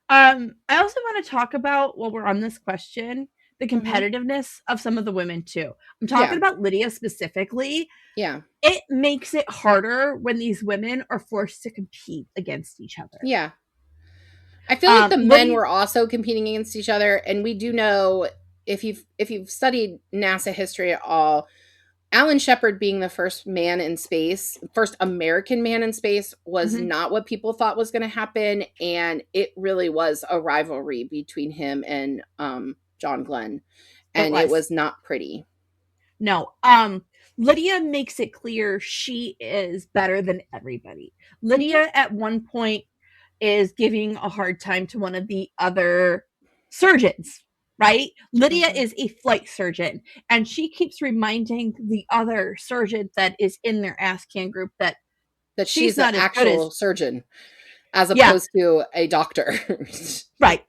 I also want to talk about, while we're on this question, the Mm-hmm. competitiveness of some of the women too. I'm talking Yeah. about Lydia specifically. Yeah. It makes it harder when these women are forced to compete against each other. Yeah. I feel like the men Lydia, were also competing against each other, and we do know, if you've studied NASA history at all, Alan Shepard being the first man in space, first American man in space, was mm-hmm, not what people thought was going to happen, and it really was a rivalry between him and John Glenn, it and it was. was not pretty. No. Lydia makes it clear she is better than everybody. Mm-hmm. Lydia at one point is giving a hard time to one of the other surgeons, right? Lydia Mm-hmm. is a flight surgeon, and she keeps reminding the other surgeon that is in their ASCAN group that That she's she's an not as good as, actual surgeon as yeah, opposed to a doctor. right.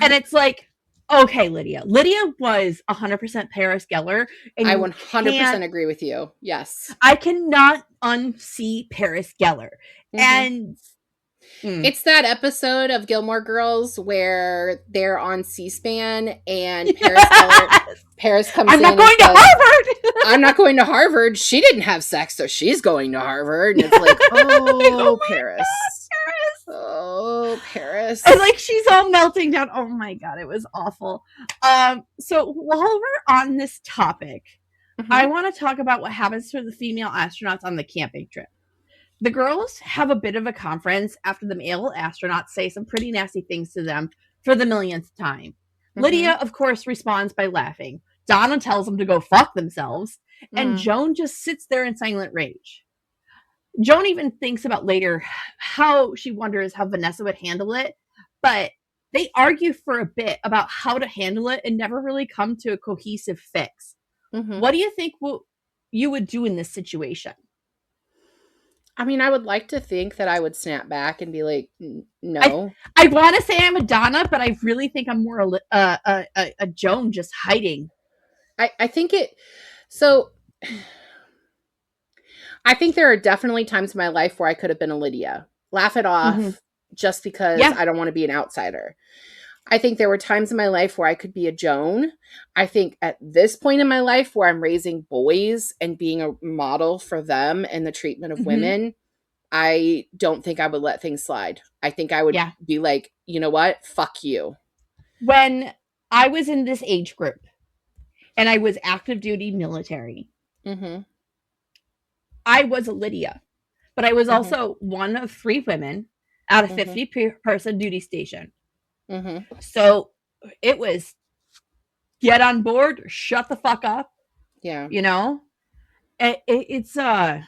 And it's like, okay, Lydia. Lydia was 100% Paris Geller, and I you can't, 100% agree with you. Yes. I cannot unsee Paris Geller. Mm-hmm. And It's that episode of Gilmore Girls where they're on C-SPAN and yes, Paris comes I'm in not and going to says, Harvard. "I'm not going to Harvard. She didn't have sex, so she's going to Harvard." And it's like, Oh oh, my Paris. god, Paris. Oh, And Paris. like she's all melting down. Oh my god, it was awful. So while we're on this topic, I Mm-hmm. want to talk about what happens to the female astronauts on the camping trip. The girls have a bit of a conference after the male astronauts say some pretty nasty things to them for the millionth time. Mm-hmm. Lydia, of course, responds by laughing. Donna tells them to go fuck themselves, and Mm. Joan just sits there in silent rage. Joan even thinks about later how she wonders how Vanessa would handle it, but they argue for a bit about how to handle it and never really come to a cohesive fix. Mm-hmm. What do you think you would do in this situation? I mean, I would like to think that I would snap back and be like, I no. I want to say I'm a Donna, but I really think I'm more a Joan just hiding. I think it, so I think there are definitely times in my life where I could have been a Lydia. Laugh it Mm-hmm. off just because Yeah. I don't want to be an outsider. I think there were times in my life where I could be a Joan. I think at this point in my life where I'm raising boys and being a model for them and the treatment of Mm-hmm. women, I don't think I would let things slide. I think I would Yeah. be like, you know what? Fuck you. When I was in this age group and I was active duty military, Mm-hmm. I was a Lydia, but I was Mm-hmm. also one of 3 women at a Mm-hmm. 50-person duty station. Mm-hmm. So it was get on board, or shut the fuck up, Yeah. you know? It's a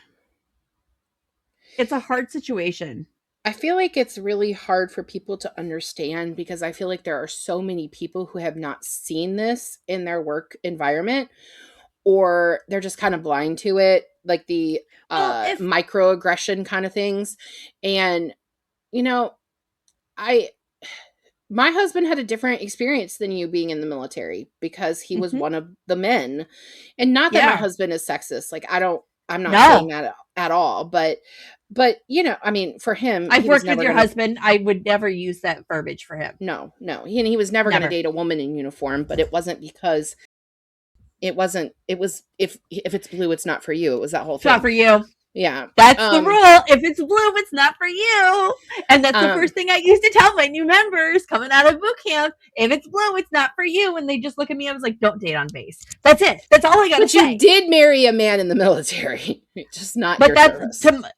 hard situation. I feel like it's really hard for people to understand because I feel like there are so many people who have not seen this in their work environment, or they're just kind of blind to it, like the Well, if microaggression kind of things. And, you know, I my husband had a different experience than you being in the military because he was Mhm. one of the men. And not that my Yeah. husband is sexist. Like I'm not saying No. that at all, but you know, I mean, for him, I've he was worked with never your going to husband. I would never use that verbiage for him. no. He was never going to Never. date a woman in uniform, but it wasn't because it was if it's blue it's not for you. It was that whole It's not thing. for you. Yeah. That's the rule. If it's blue, it's not for you. And that's the Um first thing I used to tell my new members coming out of boot camp. If it's blue, it's not for you. And they just look at me. I was like, don't date on base. That's it. That's all I got to but you say. did marry a man in the military, just not But your that's service.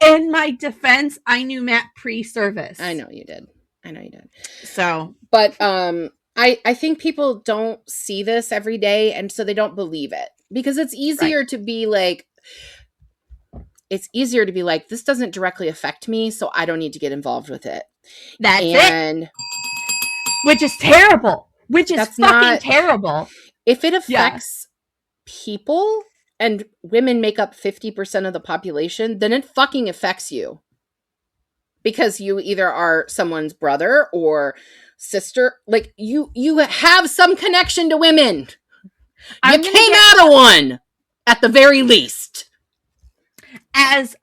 in my defense, I knew Matt pre-service. I know you did. So, But I think people don't see this every day, and so they don't believe it because it's easier right. to be like this doesn't directly affect me, so I don't need to get involved with it. That's and it. Which is terrible. Which is that's fucking not terrible. if it affects people and women make up 50% of the population, then it fucking affects you. Because you either are someone's brother or sister, like you have some connection to women. You came out of one at the very least. As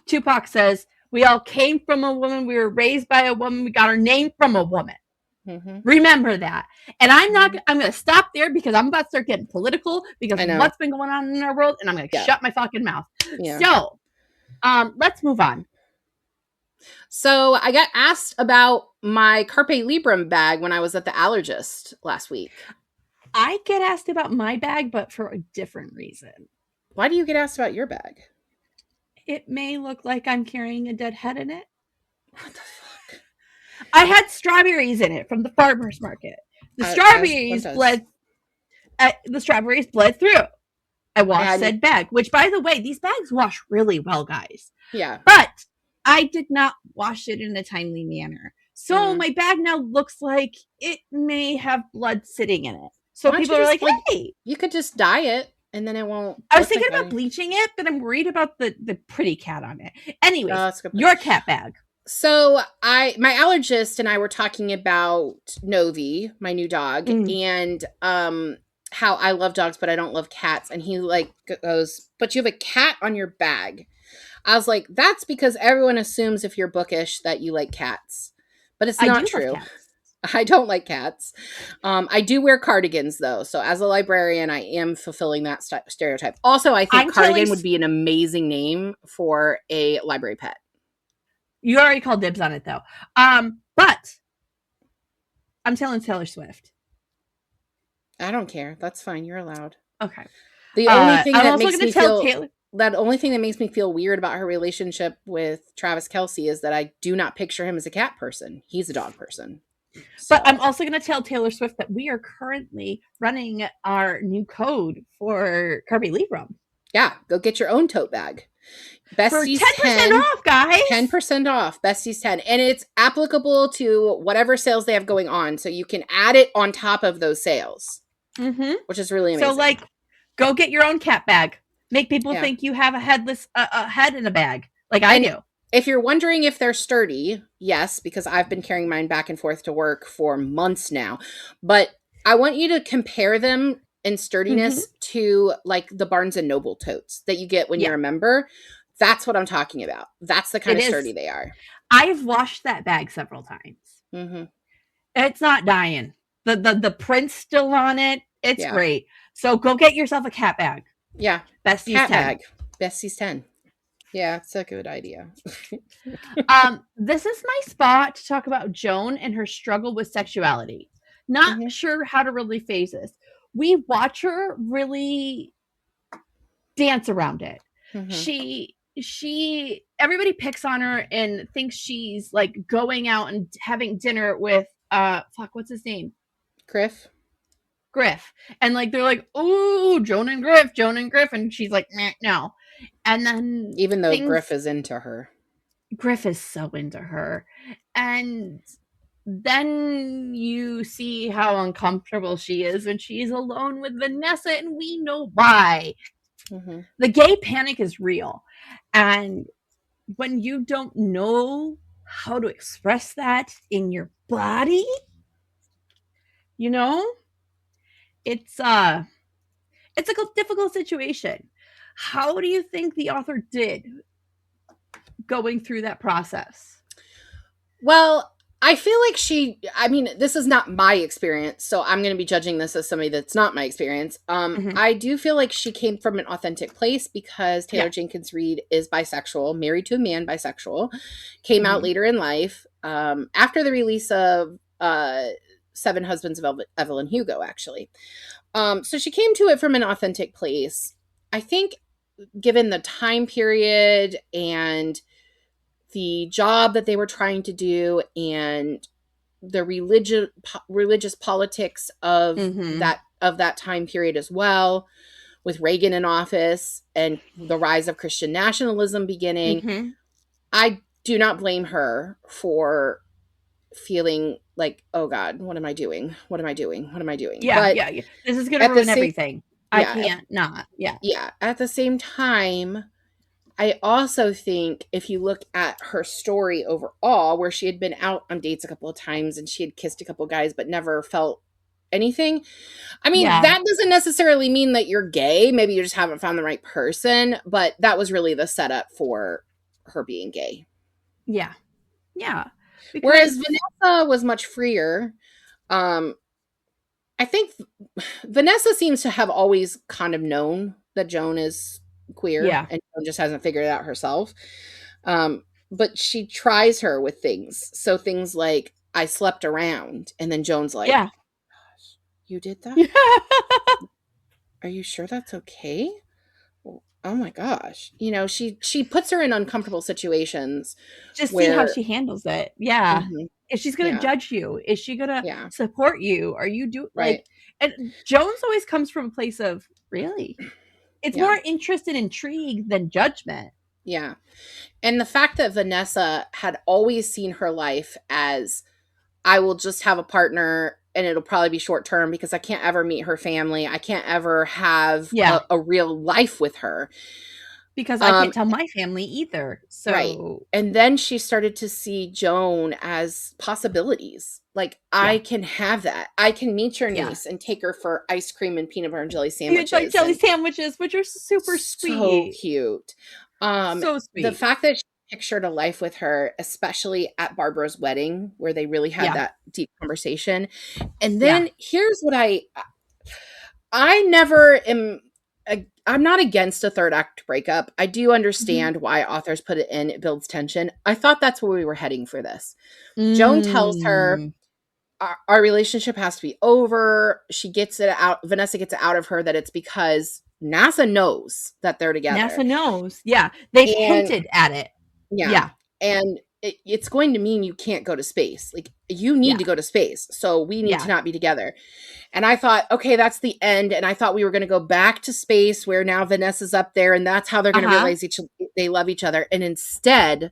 Tupac says, we all came from a woman, we were raised by a woman, we got our name from a woman. Mm-hmm. Remember that. And I'm going to stop there because I'm about to start getting political because of what's been going on in our world, and I'm going to shut my fucking mouth. Yeah. So, let's move on. So I got asked about my Carpe Librum bag when I was at the allergist last week. I get asked about my bag, but for a different reason. Why do you get asked about your bag? It may look like I'm carrying a dead head in it. What the fuck? I had strawberries in it from the farmer's market. The strawberries bled through. I washed said bag, which, by the way, these bags wash really well, guys. Yeah. But I did not wash it in a timely manner. So my bag now looks like it may have blood sitting in it. So people are like, hey. You could just dye it and then it won't. I was thinking about bleaching it, but I'm worried about the pretty cat on it. Anyways, your cat bag. So my allergist and I were talking about Novi, my new dog, and how I love dogs, but I don't love cats. And he like goes, but you have a cat on your bag. I was like, that's because everyone assumes if you're bookish that you like cats, but it's not true. I don't like cats. I do wear cardigans though. So as a librarian, I am fulfilling that stereotype. Also, I think cardigan would be an amazing name for a library pet. You already called dibs on it though. But I'm telling Taylor Swift. I don't care. That's fine. You're allowed. Okay. The only thing that makes me feel that only thing that makes me feel weird about her relationship with Travis Kelce is that I do not picture him as a cat person. He's a dog person. So. But I'm also going to tell Taylor Swift that we are currently running our new code for Carpe Librum. Yeah, go get your own tote bag. Besties for 10% off, guys. 10% off. Besties 10. And it's applicable to whatever sales they have going on. So you can add it on top of those sales. Mm-hmm. Which is really amazing. So, like, go get your own cat bag. Make people think you have a headless head in a bag. like I And do. if you're wondering if they're sturdy, yes, because I've been carrying mine back and forth to work for months now. But I want you to compare them in Mm-hmm. sturdiness to like the Barnes and Noble totes that you get when Yeah, you're a member. That's what I'm talking about. That's the kind it of sturdy is. they are. I've washed that bag several times. Mm-hmm. It's not dying. The print's still on it. It's Yeah. great. So go get yourself a cat bag. Yeah. Besties Cat 10. bag. Besties 10. Yeah, it's a good idea. This is my spot to talk about Joan and her struggle with sexuality. Not Mm-hmm. sure how to really phrase this. We watch her really dance around it. Mm-hmm. She everybody picks on her and thinks she's like going out and having dinner with what's his name? Griff. Griff. And like they're like, "Ooh, Joan and Griff, Joan and Griff." And she's like, no. And then Even though things Griff is into her. Griff is so into her. And then you see how uncomfortable she is when she's alone with Vanessa, and we know why. Mm-hmm. The gay panic is real. And when you don't know how to express that in your body, you know, it's it's a difficult situation. How do you think the author did going through that process? Well, I feel like I mean, this is not my experience, so I'm going to be judging this as somebody that's not my experience. Mm-hmm. I do feel like she came from an authentic place because Taylor Yeah. Jenkins Reid is bisexual, married to a man, bisexual, came out Mm-hmm. later in life, after the release of Seven Husbands of Evelyn Hugo, actually. So she came to it from an authentic place. I think given the time period and the job that they were trying to do and the religious politics Mm-hmm. of that time period as well, with Reagan in office and the rise of Christian nationalism beginning, Mm-hmm. I do not blame her for feeling like, oh God, what am I doing? What am I doing? What am I doing? Yeah, But yeah, yeah. This is gonna at the ruin same everything. I yeah, can't not. Yeah. yeah, at the same time, I also think if you look at her story overall, where she had been out on dates a couple of times and she had kissed a couple of guys but never felt anything. I mean, Yeah. that doesn't necessarily mean that you're gay. Maybe you just haven't found the right person, but that was really the setup for her being gay. Yeah. Yeah. Whereas Because Vanessa was much freer. Um, I think Vanessa seems to have always kind of known that Joan is queer yeah. and Joan just hasn't figured it out herself. But she tries her with things. So things like, I slept around. And then Joan's like, Yeah. you did that? Yeah. Are you sure that's okay? Oh my gosh. You know, she puts her in uncomfortable situations Just see how where she handles it. Yeah. mhm, If she's gonna yeah, judge you, is she gonna yeah, support you? Are you right. and Jones always comes from a place of really. It's Yeah. more interest and intrigue than judgment. Yeah. And the fact that Vanessa had always seen her life as, I will just have a partner and it'll probably be short term because I can't ever meet her family. I can't ever have Yeah. a real life with her. Because I can't tell my family either. Right. So And then she started to see Joan as possibilities. Like, I yeah. can have that. I can meet your Yeah. niece and take her for ice cream and peanut butter and jelly You had like sandwiches. jelly And sandwiches, which are super so sweet. cute. So The sweet. fact that she pictured a life with her, especially at Barbara's wedding, where they really had Yeah. that deep conversation. And Yeah. then here's what I never am. I'm not against a third act breakup. I do understand why authors put it in. It builds tension. I thought that's where we were heading for this. Joan tells her, Mm. our relationship has to be over. She gets it out. Vanessa gets it out of her that it's because NASA knows that they're together. NASA knows. Yeah. They've And hinted at it. yeah. Yeah. And it's going to mean you can't go to space. Like, you need Yeah. to go to space. So we need Yeah. to not be together. And I thought, okay, that's the end. And I thought we were going to go back to space where now Vanessa's up there and that's how they're going to realize they love each other. And instead,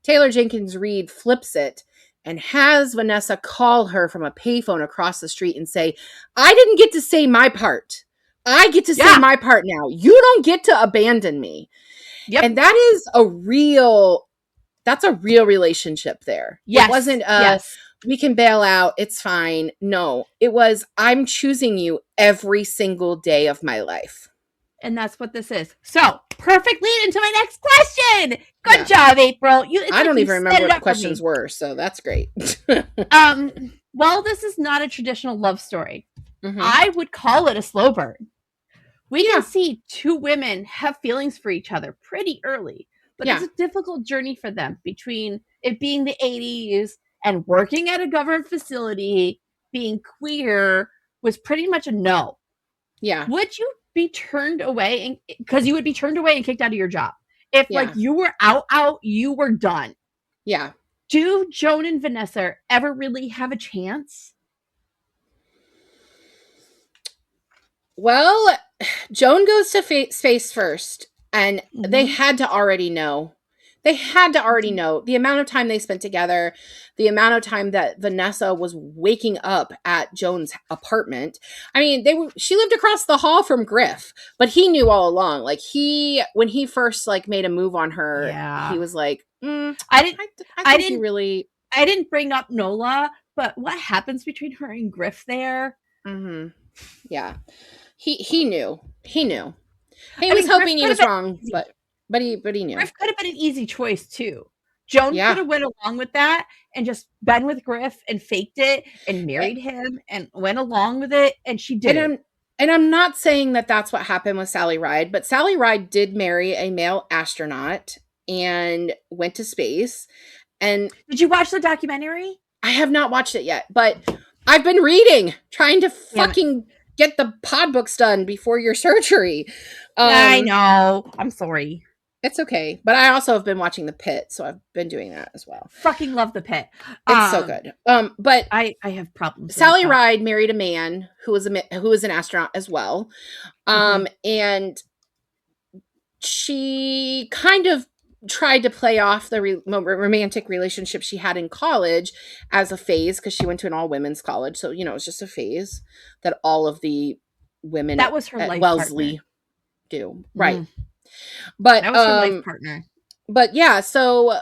Taylor Jenkins Reid flips it and has Vanessa call her from a payphone across the street and say, I didn't get to say my part. I get to say Yeah. my part now. You don't get to abandon me. Yep. And that's a real relationship there. Yes. It wasn't yes. We can bail out, it's fine. No, it was, I'm choosing you every single day of my life. And that's what this is. So, perfect lead into my next question. Good job, April. I don't even remember what the questions were, so that's great. Well, this is not a traditional love story. I would call it a slow burn. We can see two women have feelings for each other pretty early, but it's a difficult journey for them between it being the 80s and working at a government facility, being queer was pretty much a no. Yeah. Would you be turned away because you would be turned away and kicked out of your job if like you were out, you were done? Yeah. Do Joan and Vanessa ever really have a chance? Well, Joan goes to space first, and they had to already know. They had to already know the amount of time they spent together, the amount of time that Vanessa was waking up at Joan's apartment. I mean, she lived across the hall from Griff, but he knew all along. Like when he first like made a move on her, he was like, I didn't bring up Nola, but what happens between her and Griff there? Yeah. He knew. He was hoping he was wrong, but he knew. Griff could have been an easy choice too. Joan could have went along with that and just been with Griff and faked it and married him and went along with it, and she did. And I'm not saying that that's what happened with Sally Ride, but Sally Ride did marry a male astronaut and went to space. And did you watch the documentary? I have not watched it yet, but I've been reading, trying to fucking get the pod books done before your surgery. I know. I'm sorry. It's okay. But I also have been watching The Pit, so I've been doing that as well. Fucking love The Pit. It's so good. But I have problems. Sally Ride married a man who was an astronaut as well. And she kind of tried to play off the romantic relationship she had in college as a phase, because she went to an all-women's college. So, it's just a phase that all of the women that was her life Wellesley partner. Do. Right. But that was her life partner. But yeah, so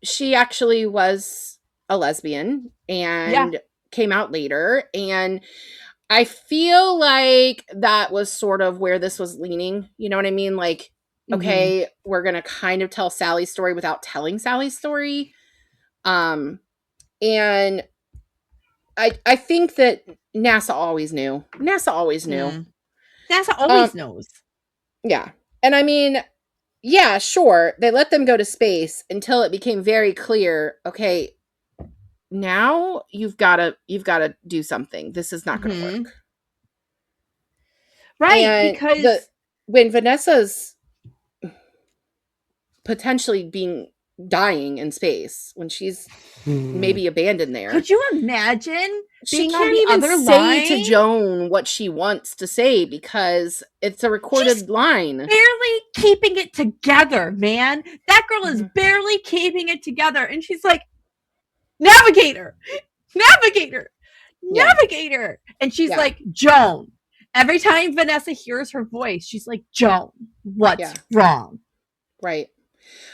she actually was a lesbian and came out later. And I feel like that was sort of where this was leaning. You know what I mean? Like, okay, we're going to kind of tell Sally's story without telling Sally's story. And I think that NASA always knew. NASA always knew. NASA always knows. Yeah. And I mean, yeah, sure. They let them go to space until it became very clear, okay, now you've got to do something. This is not going to work. Right. And because when Vanessa's potentially dying in space, when she's maybe abandoned there. Could you imagine she can't even say to Joan what she wants to say because it's a recorded line. Barely keeping it together, man. That girl is barely keeping it together. And she's like, Navigator. And she's like, Joan. Every time Vanessa hears her voice, she's like, Joan, what's wrong? Right.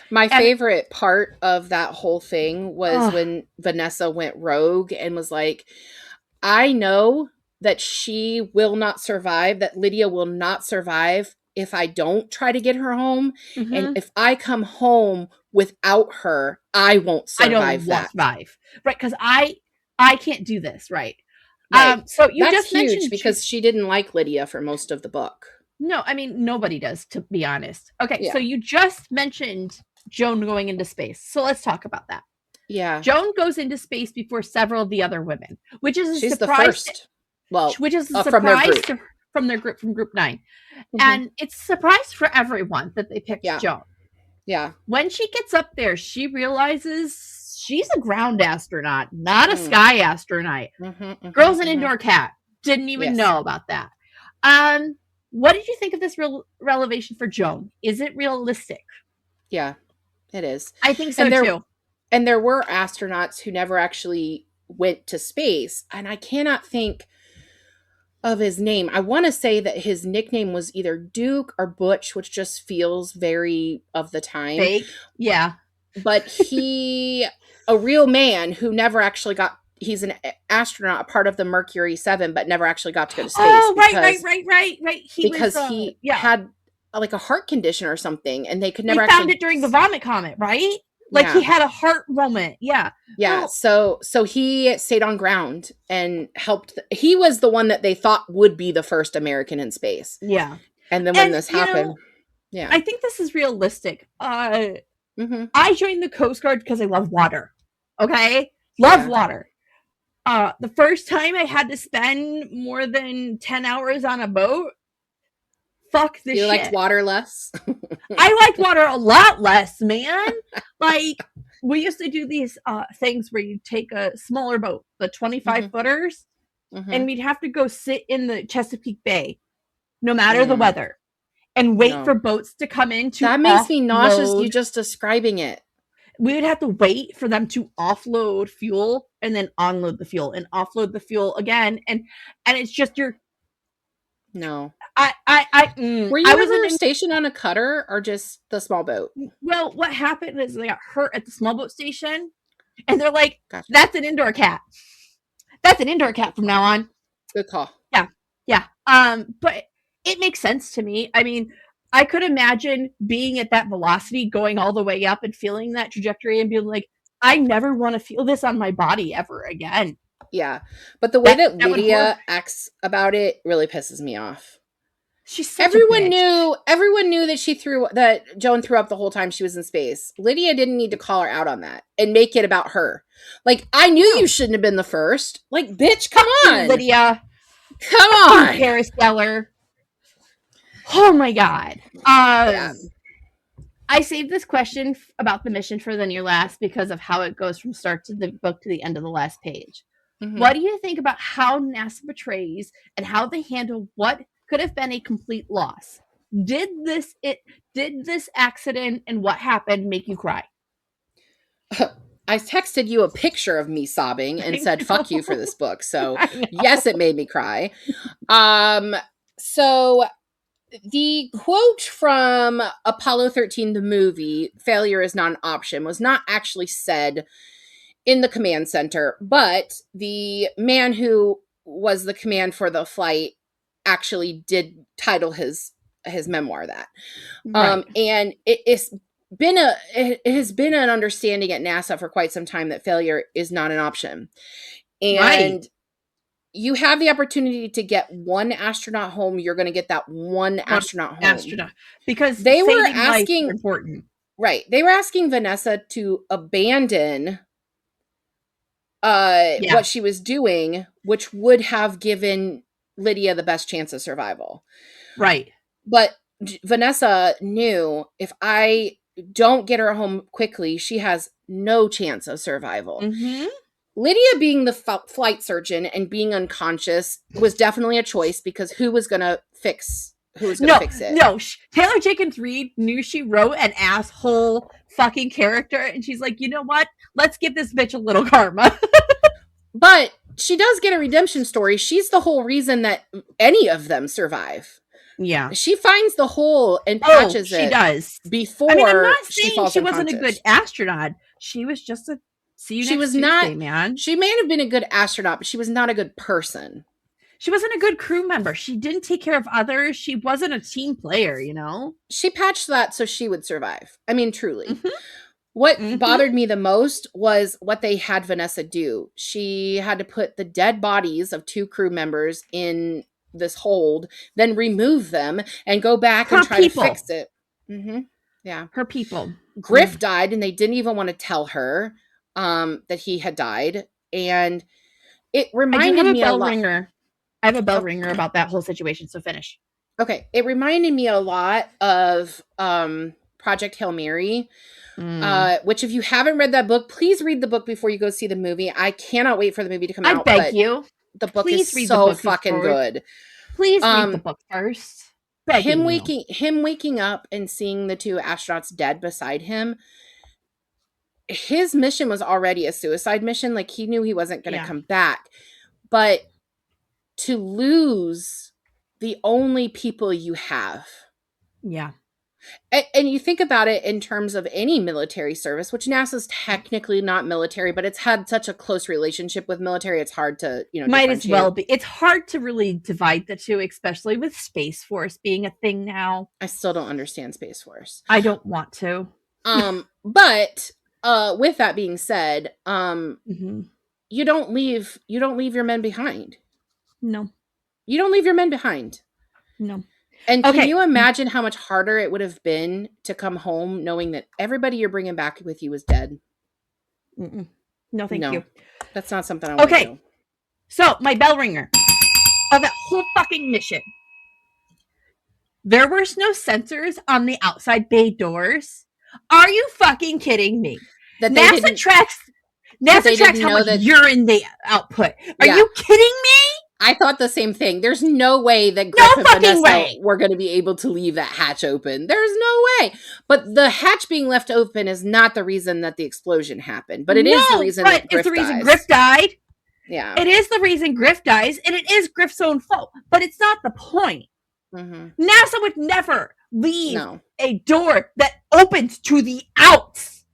My favorite part of that whole thing was when Vanessa went rogue and was like, I know that she will not survive, that Lydia will not survive if I don't try to get her home. And if I come home without her, I won't survive that. Right, because I can't do this, right? So you just mentioned because she didn't like Lydia for most of the book. No, I mean, nobody does, to be honest. Okay, so you just mentioned Joan going into space. So let's talk about that. Yeah. Joan goes into space before several of the other women, which is She's surprise. The first. Well, which is a surprise from group 9. And it's a surprise for everyone that they picked Joan. Yeah. When she gets up there, she realizes she's a ground astronaut, not a sky astronaut. Girl's an indoor cat. Didn't even know about that. What did you think of this revelation for Joan? Is it realistic? Yeah, it is. I think so too. And there were astronauts who never actually went to space. And I cannot think. of his name. I want to say that his nickname was either Duke or Butch, which just feels very of the time. Fake. Yeah. But a real man who never actually he's an astronaut, a part of the Mercury 7, but never actually got to go to space. Oh, right. He had like a heart condition or something, and they could never found it during the vomit comet, right? Like he had a heart moment. Yeah. Yeah. Oh. So he stayed on ground and helped. He was the one that they thought would be the first American in space. Yeah. And then when this happened, yeah. I think this is realistic. I joined the Coast Guard because I love water. Okay? Love water. The first time I had to spend more than 10 hours on a boat, fuck this shit. You liked water less? I liked water a lot less, man. Like, we used to do these things where you take a smaller boat, the 25 footers, and we'd have to go sit in the Chesapeake Bay, no matter the weather, and wait for boats to come in to That makes me nauseous, you just describing it. We would have to wait for them to offload fuel and then unload the fuel and offload the fuel again. And it's just your... No. Were you ever stationed on a cutter or just the small boat? Well, what happened is they got hurt at the small boat station, and they're like, that's an indoor cat. That's an indoor cat from now on. Good call. Yeah. But it makes sense to me. I mean, I could imagine being at that velocity, going all the way up and feeling that trajectory and being like, I never want to feel this on my body ever again. Yeah. But the way that Lydia acts about it really pisses me off. She's such everyone a bitch. Everyone knew that Joan threw up the whole time she was in space. Lydia didn't need to call her out on that and make it about her. Like, I knew you shouldn't have been the first. Like, bitch, come on. Lydia. Come on. Paris Geller. Oh my god. I saved this question about the mission for the near last because of how it goes from start to the book to the end of the last page. What do you think about how NASA portrays and how they handle what could have been a complete loss? Did this accident and what happened make you cry? I texted you a picture of me sobbing and said, fuck you for this book. So yes, it made me cry. So the quote from Apollo 13, the movie, failure is not an option, was not actually said in the command center, but the man who was the command for the flight actually did title his memoir that. Right. And it has been an understanding at NASA for quite some time that failure is not an option. And you have the opportunity to get one astronaut home, you're going to get that one astronaut home. Because they were asking important. Right. They were asking Vanessa to abandon what she was doing, which would have given Lydia the best chance of survival. Right. But Vanessa knew if I don't get her home quickly, she has no chance of survival. Lydia being the flight surgeon and being unconscious was definitely a choice because who was going to fix it? No, Taylor Jenkins Reid knew she wrote an asshole fucking character, and she's like, you know what? Let's give this bitch a little karma. But she does get a redemption story. She's the whole reason that any of them survive. Yeah. She finds the hole and patches it. She does. Before I'm not saying she wasn't a good astronaut. She was just a man. She may have been a good astronaut, but she was not a good person. She wasn't a good crew member. She didn't take care of others. She wasn't a team player, you know? She patched that so she would survive. I mean, truly. What bothered me the most was what they had Vanessa do. She had to put the dead bodies of 2 crew members in this hold, then remove them and go back and try to fix it. Yeah. Her people. Griff died and they didn't even want to tell her that he had died. And it reminded me a lot. I have a bell ringer about that whole situation, so finish. Okay. It reminded me a lot of Project Hail Mary, which if you haven't read that book, please read the book before you go see the movie. I cannot wait for the movie to come out. I beg you. The book is so fucking good. Please read the book first. Him waking up and seeing the 2 astronauts dead beside him, his mission was already a suicide mission. Like, he knew he wasn't going to come back. But to lose the only people you have. Yeah. And you think about it in terms of any military service, which NASA's technically not military, but it's had such a close relationship with military, it's hard to, Might as well be. It's hard to really divide the two, especially with Space Force being a thing now. I still don't understand Space Force. I don't want to. But with that being said, you don't leave your men behind. No. You don't leave your men behind. No. And can you imagine how much harder it would have been to come home knowing that everybody you're bringing back with you is dead? No, thank you. That's not something I want to do. So, my bell ringer of that whole fucking mission. There was no sensors on the outside bay doors. Are you fucking kidding me? That NASA tracks how much urine they output. Are you kidding me? I thought the same thing. There's no way that Griff and Vanessa were going to be able to leave that hatch open. There's no way. But the hatch being left open is not the reason that the explosion happened. But it is the reason that Griff dies. It's the reason Griff died. Yeah. It is the reason Griff dies, and it is Griff's own fault. But it's not the point. NASA would never leave a door that opens to the outs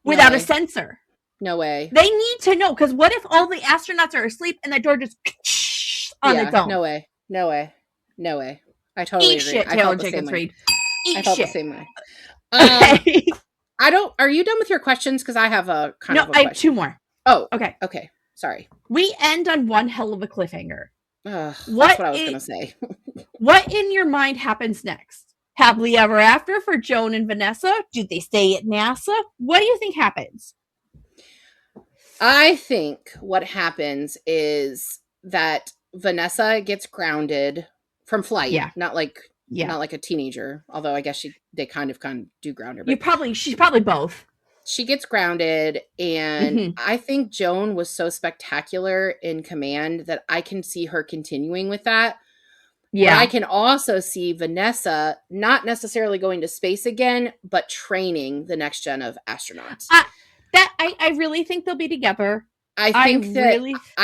without a sensor. No way. They need to know, because what if all the astronauts are asleep and the door just on its own? No way. No way. No way. I totally agree. Shit, Taylor Jenkins Reid. I felt the same way. Are you done with your questions? Because I have a kind of a question. I have two more. Oh, okay. Okay. Sorry. We end on one hell of a cliffhanger. That's what I was going to say. What in your mind happens next? Happily ever after for Joan and Vanessa? Do they stay at NASA? What do you think happens? I think what happens is that Vanessa gets grounded from flight. Yeah. Not like a teenager, although I guess they kind of do ground her. But she's probably both. She gets grounded, and I think Joan was so spectacular in command that I can see her continuing with that. Yeah. But I can also see Vanessa not necessarily going to space again, but training the next gen of astronauts. I really think they'll be together. I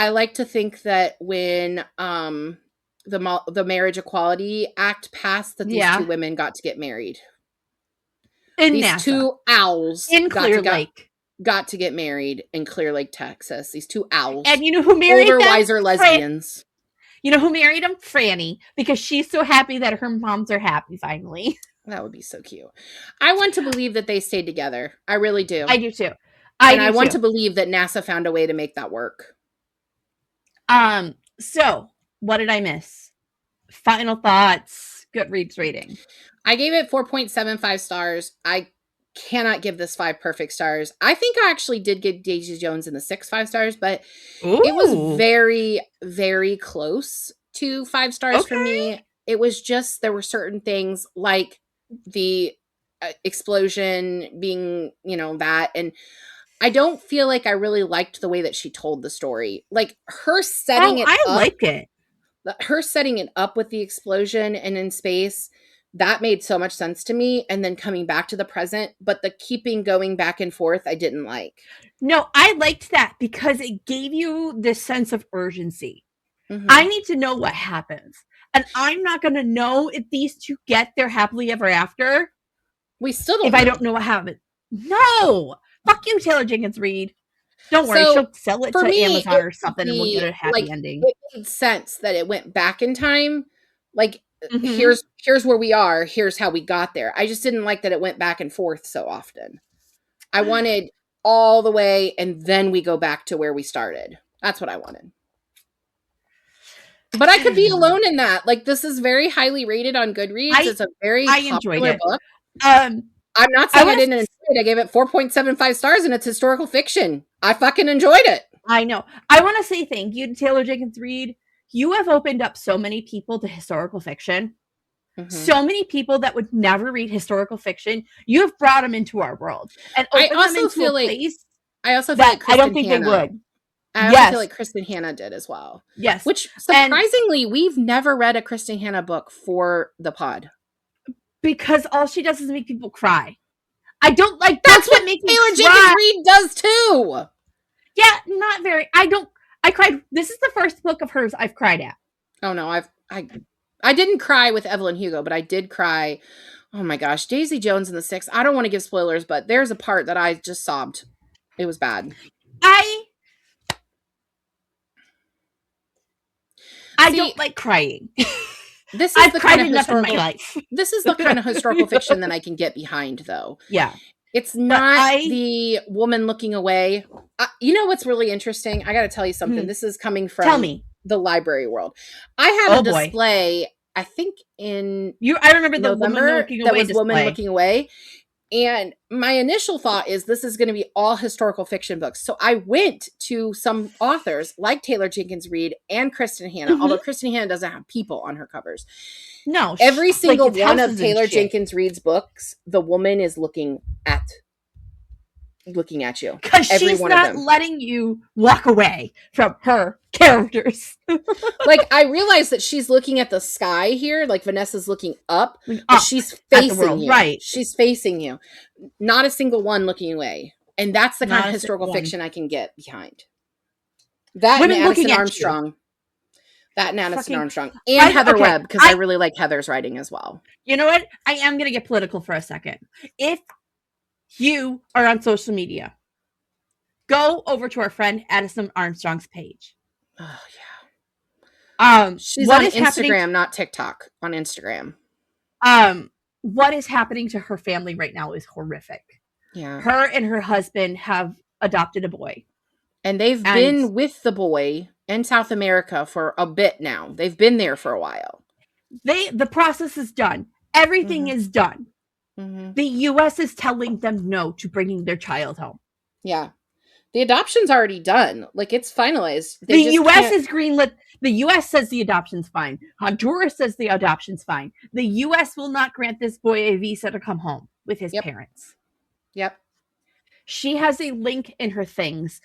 like to think that when the Marriage Equality Act passed, that these two women got to get married. These NASA. Two owls in Clear Lake got to get married in Clear Lake, Texas. These two owls. And you know who married them? Wiser lesbians. You know who married them? Franny, because she's so happy that her moms are happy finally. That would be so cute. I want to believe that they stayed together. I really do. I do too. I want to believe that NASA found a way to make that work. So what did I miss? Final thoughts. Goodreads rating. I gave it 4.75 stars. I cannot give this 5 perfect stars. I think I actually did give Daisy Jones in the 6 5 stars, but it was very, very close to 5 stars for me. It was just, there were certain things like the explosion being, that. And I don't feel like I really liked the way that she told the story. Like her setting it up. I like it. Her setting it up with the explosion and in space, that made so much sense to me. And then coming back to the present, but the keeping going back and forth, I didn't like. No, I liked that because it gave you this sense of urgency. I need to know what happens. And I'm not going to know if these two get their happily ever after. We still don't know. I don't know what happened. No! Fuck you, Taylor Jenkins Reid. Don't worry, she'll sell it to Amazon or something and we'll get a happy ending. It made sense that it went back in time. Like, here's where we are. Here's how we got there. I just didn't like that it went back and forth so often. I wanted all the way and then we go back to where we started. That's what I wanted. But I could be alone in that. Like, this is very highly rated on Goodreads. It's a very popular book. I'm not saying I didn't enjoy it. I gave it 4.75 stars and it's historical fiction. I fucking enjoyed it. I know. I want to say thank you to Taylor Jenkins Reid. You have opened up so many people to historical fiction. So many people that would never read historical fiction. You have brought them into our world. And I also feel like I don't think they would. I also feel like Kristen Hanna did as well. Yes. Which, surprisingly, we've never read a Kristen Hanna book for the pod. Because all she does is make people cry. I don't like... That's what makes Taylor Jenkins Reid does too! Yeah, not very... I I cried. This is the first book of hers I've cried at. Oh no, I didn't cry with Evelyn Hugo, but I did cry. Oh my gosh, Daisy Jones and the Six. I don't want to give spoilers, but there's a part that I just sobbed. It was bad. I don't like crying. I've cried enough in my life. This is the kind of historical fiction that I can get behind, though. Yeah. It's not the woman looking away. You know what's really interesting? I got to tell you something. This is coming from the library world. I had a display, I think I remember the November, woman looking away. And my initial thought is this is going to be all historical fiction books. So I went to some authors like Taylor Jenkins Reid and Kristen Hanna, although Kristen Hanna doesn't have people on her covers. No. Every single one of Taylor Jenkins Reid's books, the woman is looking at you. Because she's not letting you walk away from her characters. Like, I realize that she's looking at the sky here, like Vanessa's looking up, but she's facing you. Right. She's facing you. Not a single one looking away. And that's the kind of historical fiction I can get behind. That and Addison Armstrong. That and Addison Armstrong. And Heather Webb, because I really like Heather's writing as well. You know what? I am going to get political for a second. If you are on social media, go over to our friend Addison Armstrong's page. Oh, yeah. She's on Instagram, not TikTok. On Instagram. What is happening to her family right now is horrific. Yeah. Her and her husband have adopted a boy. And they've been with the boy in South America for a bit now. They've been there for a while. The process is done. Everything is done. The U.S. is telling them no to bringing their child home. Yeah. The adoption's already done. Like, it's finalized. The U.S. is greenlit. The U.S. says the adoption's fine. Honduras says the adoption's fine. The U.S. will not grant this boy a visa to come home with his parents. Yep. She has a link in her things.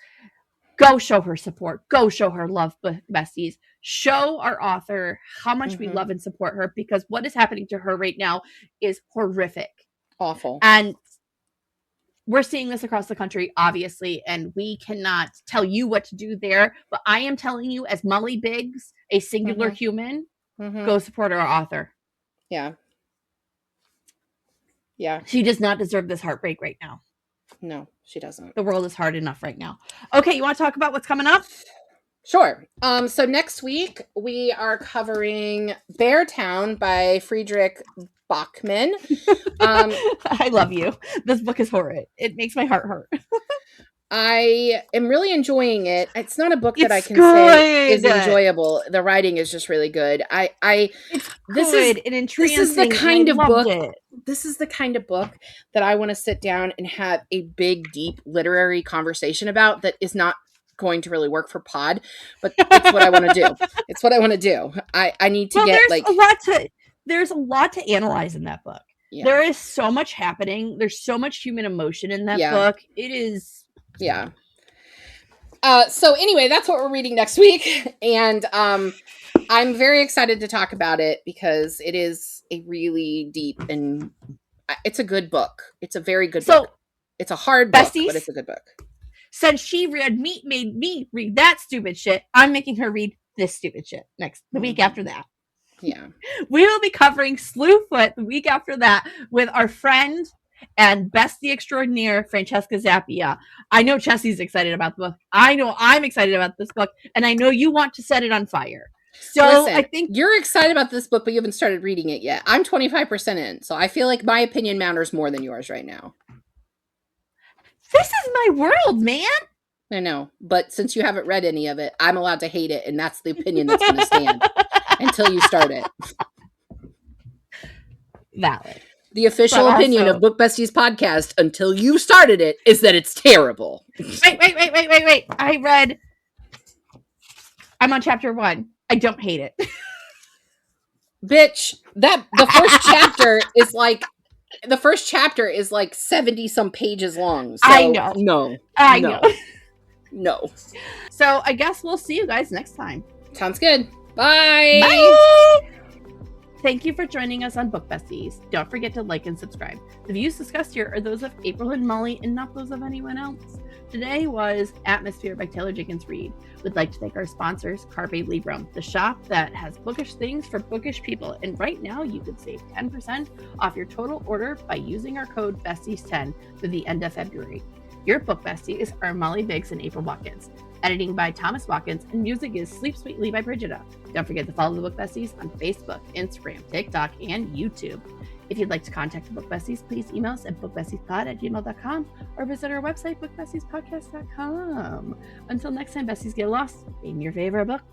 Go show her support. Go show her love, besties. Show our author how much we love and support her, because what is happening to her right now is horrific. Awful. And we're seeing this across the country, obviously, and we cannot tell you what to do there. But I am telling you, as Molly Biggs, a singular human, go support our author. Yeah. Yeah. She does not deserve this heartbreak right now. No, she doesn't. The world is hard enough right now. Okay, you want to talk about what's coming up? Sure. So next week we are covering Beartown by Friedrich Bachman. I love you. This book is horrid. It makes my heart hurt. I am really enjoying it. It's not a book that I can say is enjoyable. The writing is just really good. This is the kind of book. This is the kind of book that I want to sit down and have a big, deep literary conversation about that is not going to really work for pod, but it's what I want to do. It's what I want to do. I need to there's a lot to analyze in that book. Yeah. There is so much happening. There's so much human emotion in that book. It is. Yeah. So anyway, that's what we're reading next week. And I'm very excited to talk about it because it is a really deep and it's a good book. It's a very good book. It's a hard book, but it's a good book. Since she made me read that stupid shit, I'm making her read this stupid shit the week after that. Yeah. We will be covering Slewfoot the week after that with our friend and bestie extraordinaire, Francesca Zappia. I know Chessie's excited about the book. I know I'm excited about this book. And I know you want to set it on fire. So listen, I think you're excited about this book, but you haven't started reading it yet. I'm 25% in. So I feel like my opinion matters more than yours right now. This is my world, man. I know. But since you haven't read any of it, I'm allowed to hate it. And that's the opinion that's going to stand until you start it. Valid. The official opinion of Book Besties podcast until you started it is that it's terrible. Wait. I'm on chapter 1. I don't hate it. Bitch, the first chapter is like 70 some pages long. So I know. I know. No. So I guess we'll see you guys next time. Sounds good. Bye. Bye. Thank you for joining us on Book Besties. Don't forget to like and subscribe. The views discussed here are those of April and Molly and not those of anyone else. Today was Atmosphere by Taylor Jenkins Reid. We'd like to thank our sponsors, Carpe Librum, the shop that has bookish things for bookish people. And right now, you can save 10% off your total order by using our code BESTIES10 through the end of February. Your book besties are Molly Biggs and April Watkins. Editing by Thomas Watkins, and music is Sleep Sweetly by Brigida. Don't forget to follow the Book Besties on Facebook, Instagram, TikTok, and YouTube. If you'd like to contact the Book Besties, please email us at bookbestiespod@gmail.com or visit our website, bookbestiespodcast.com. Until next time, besties, get lost in your favorite book.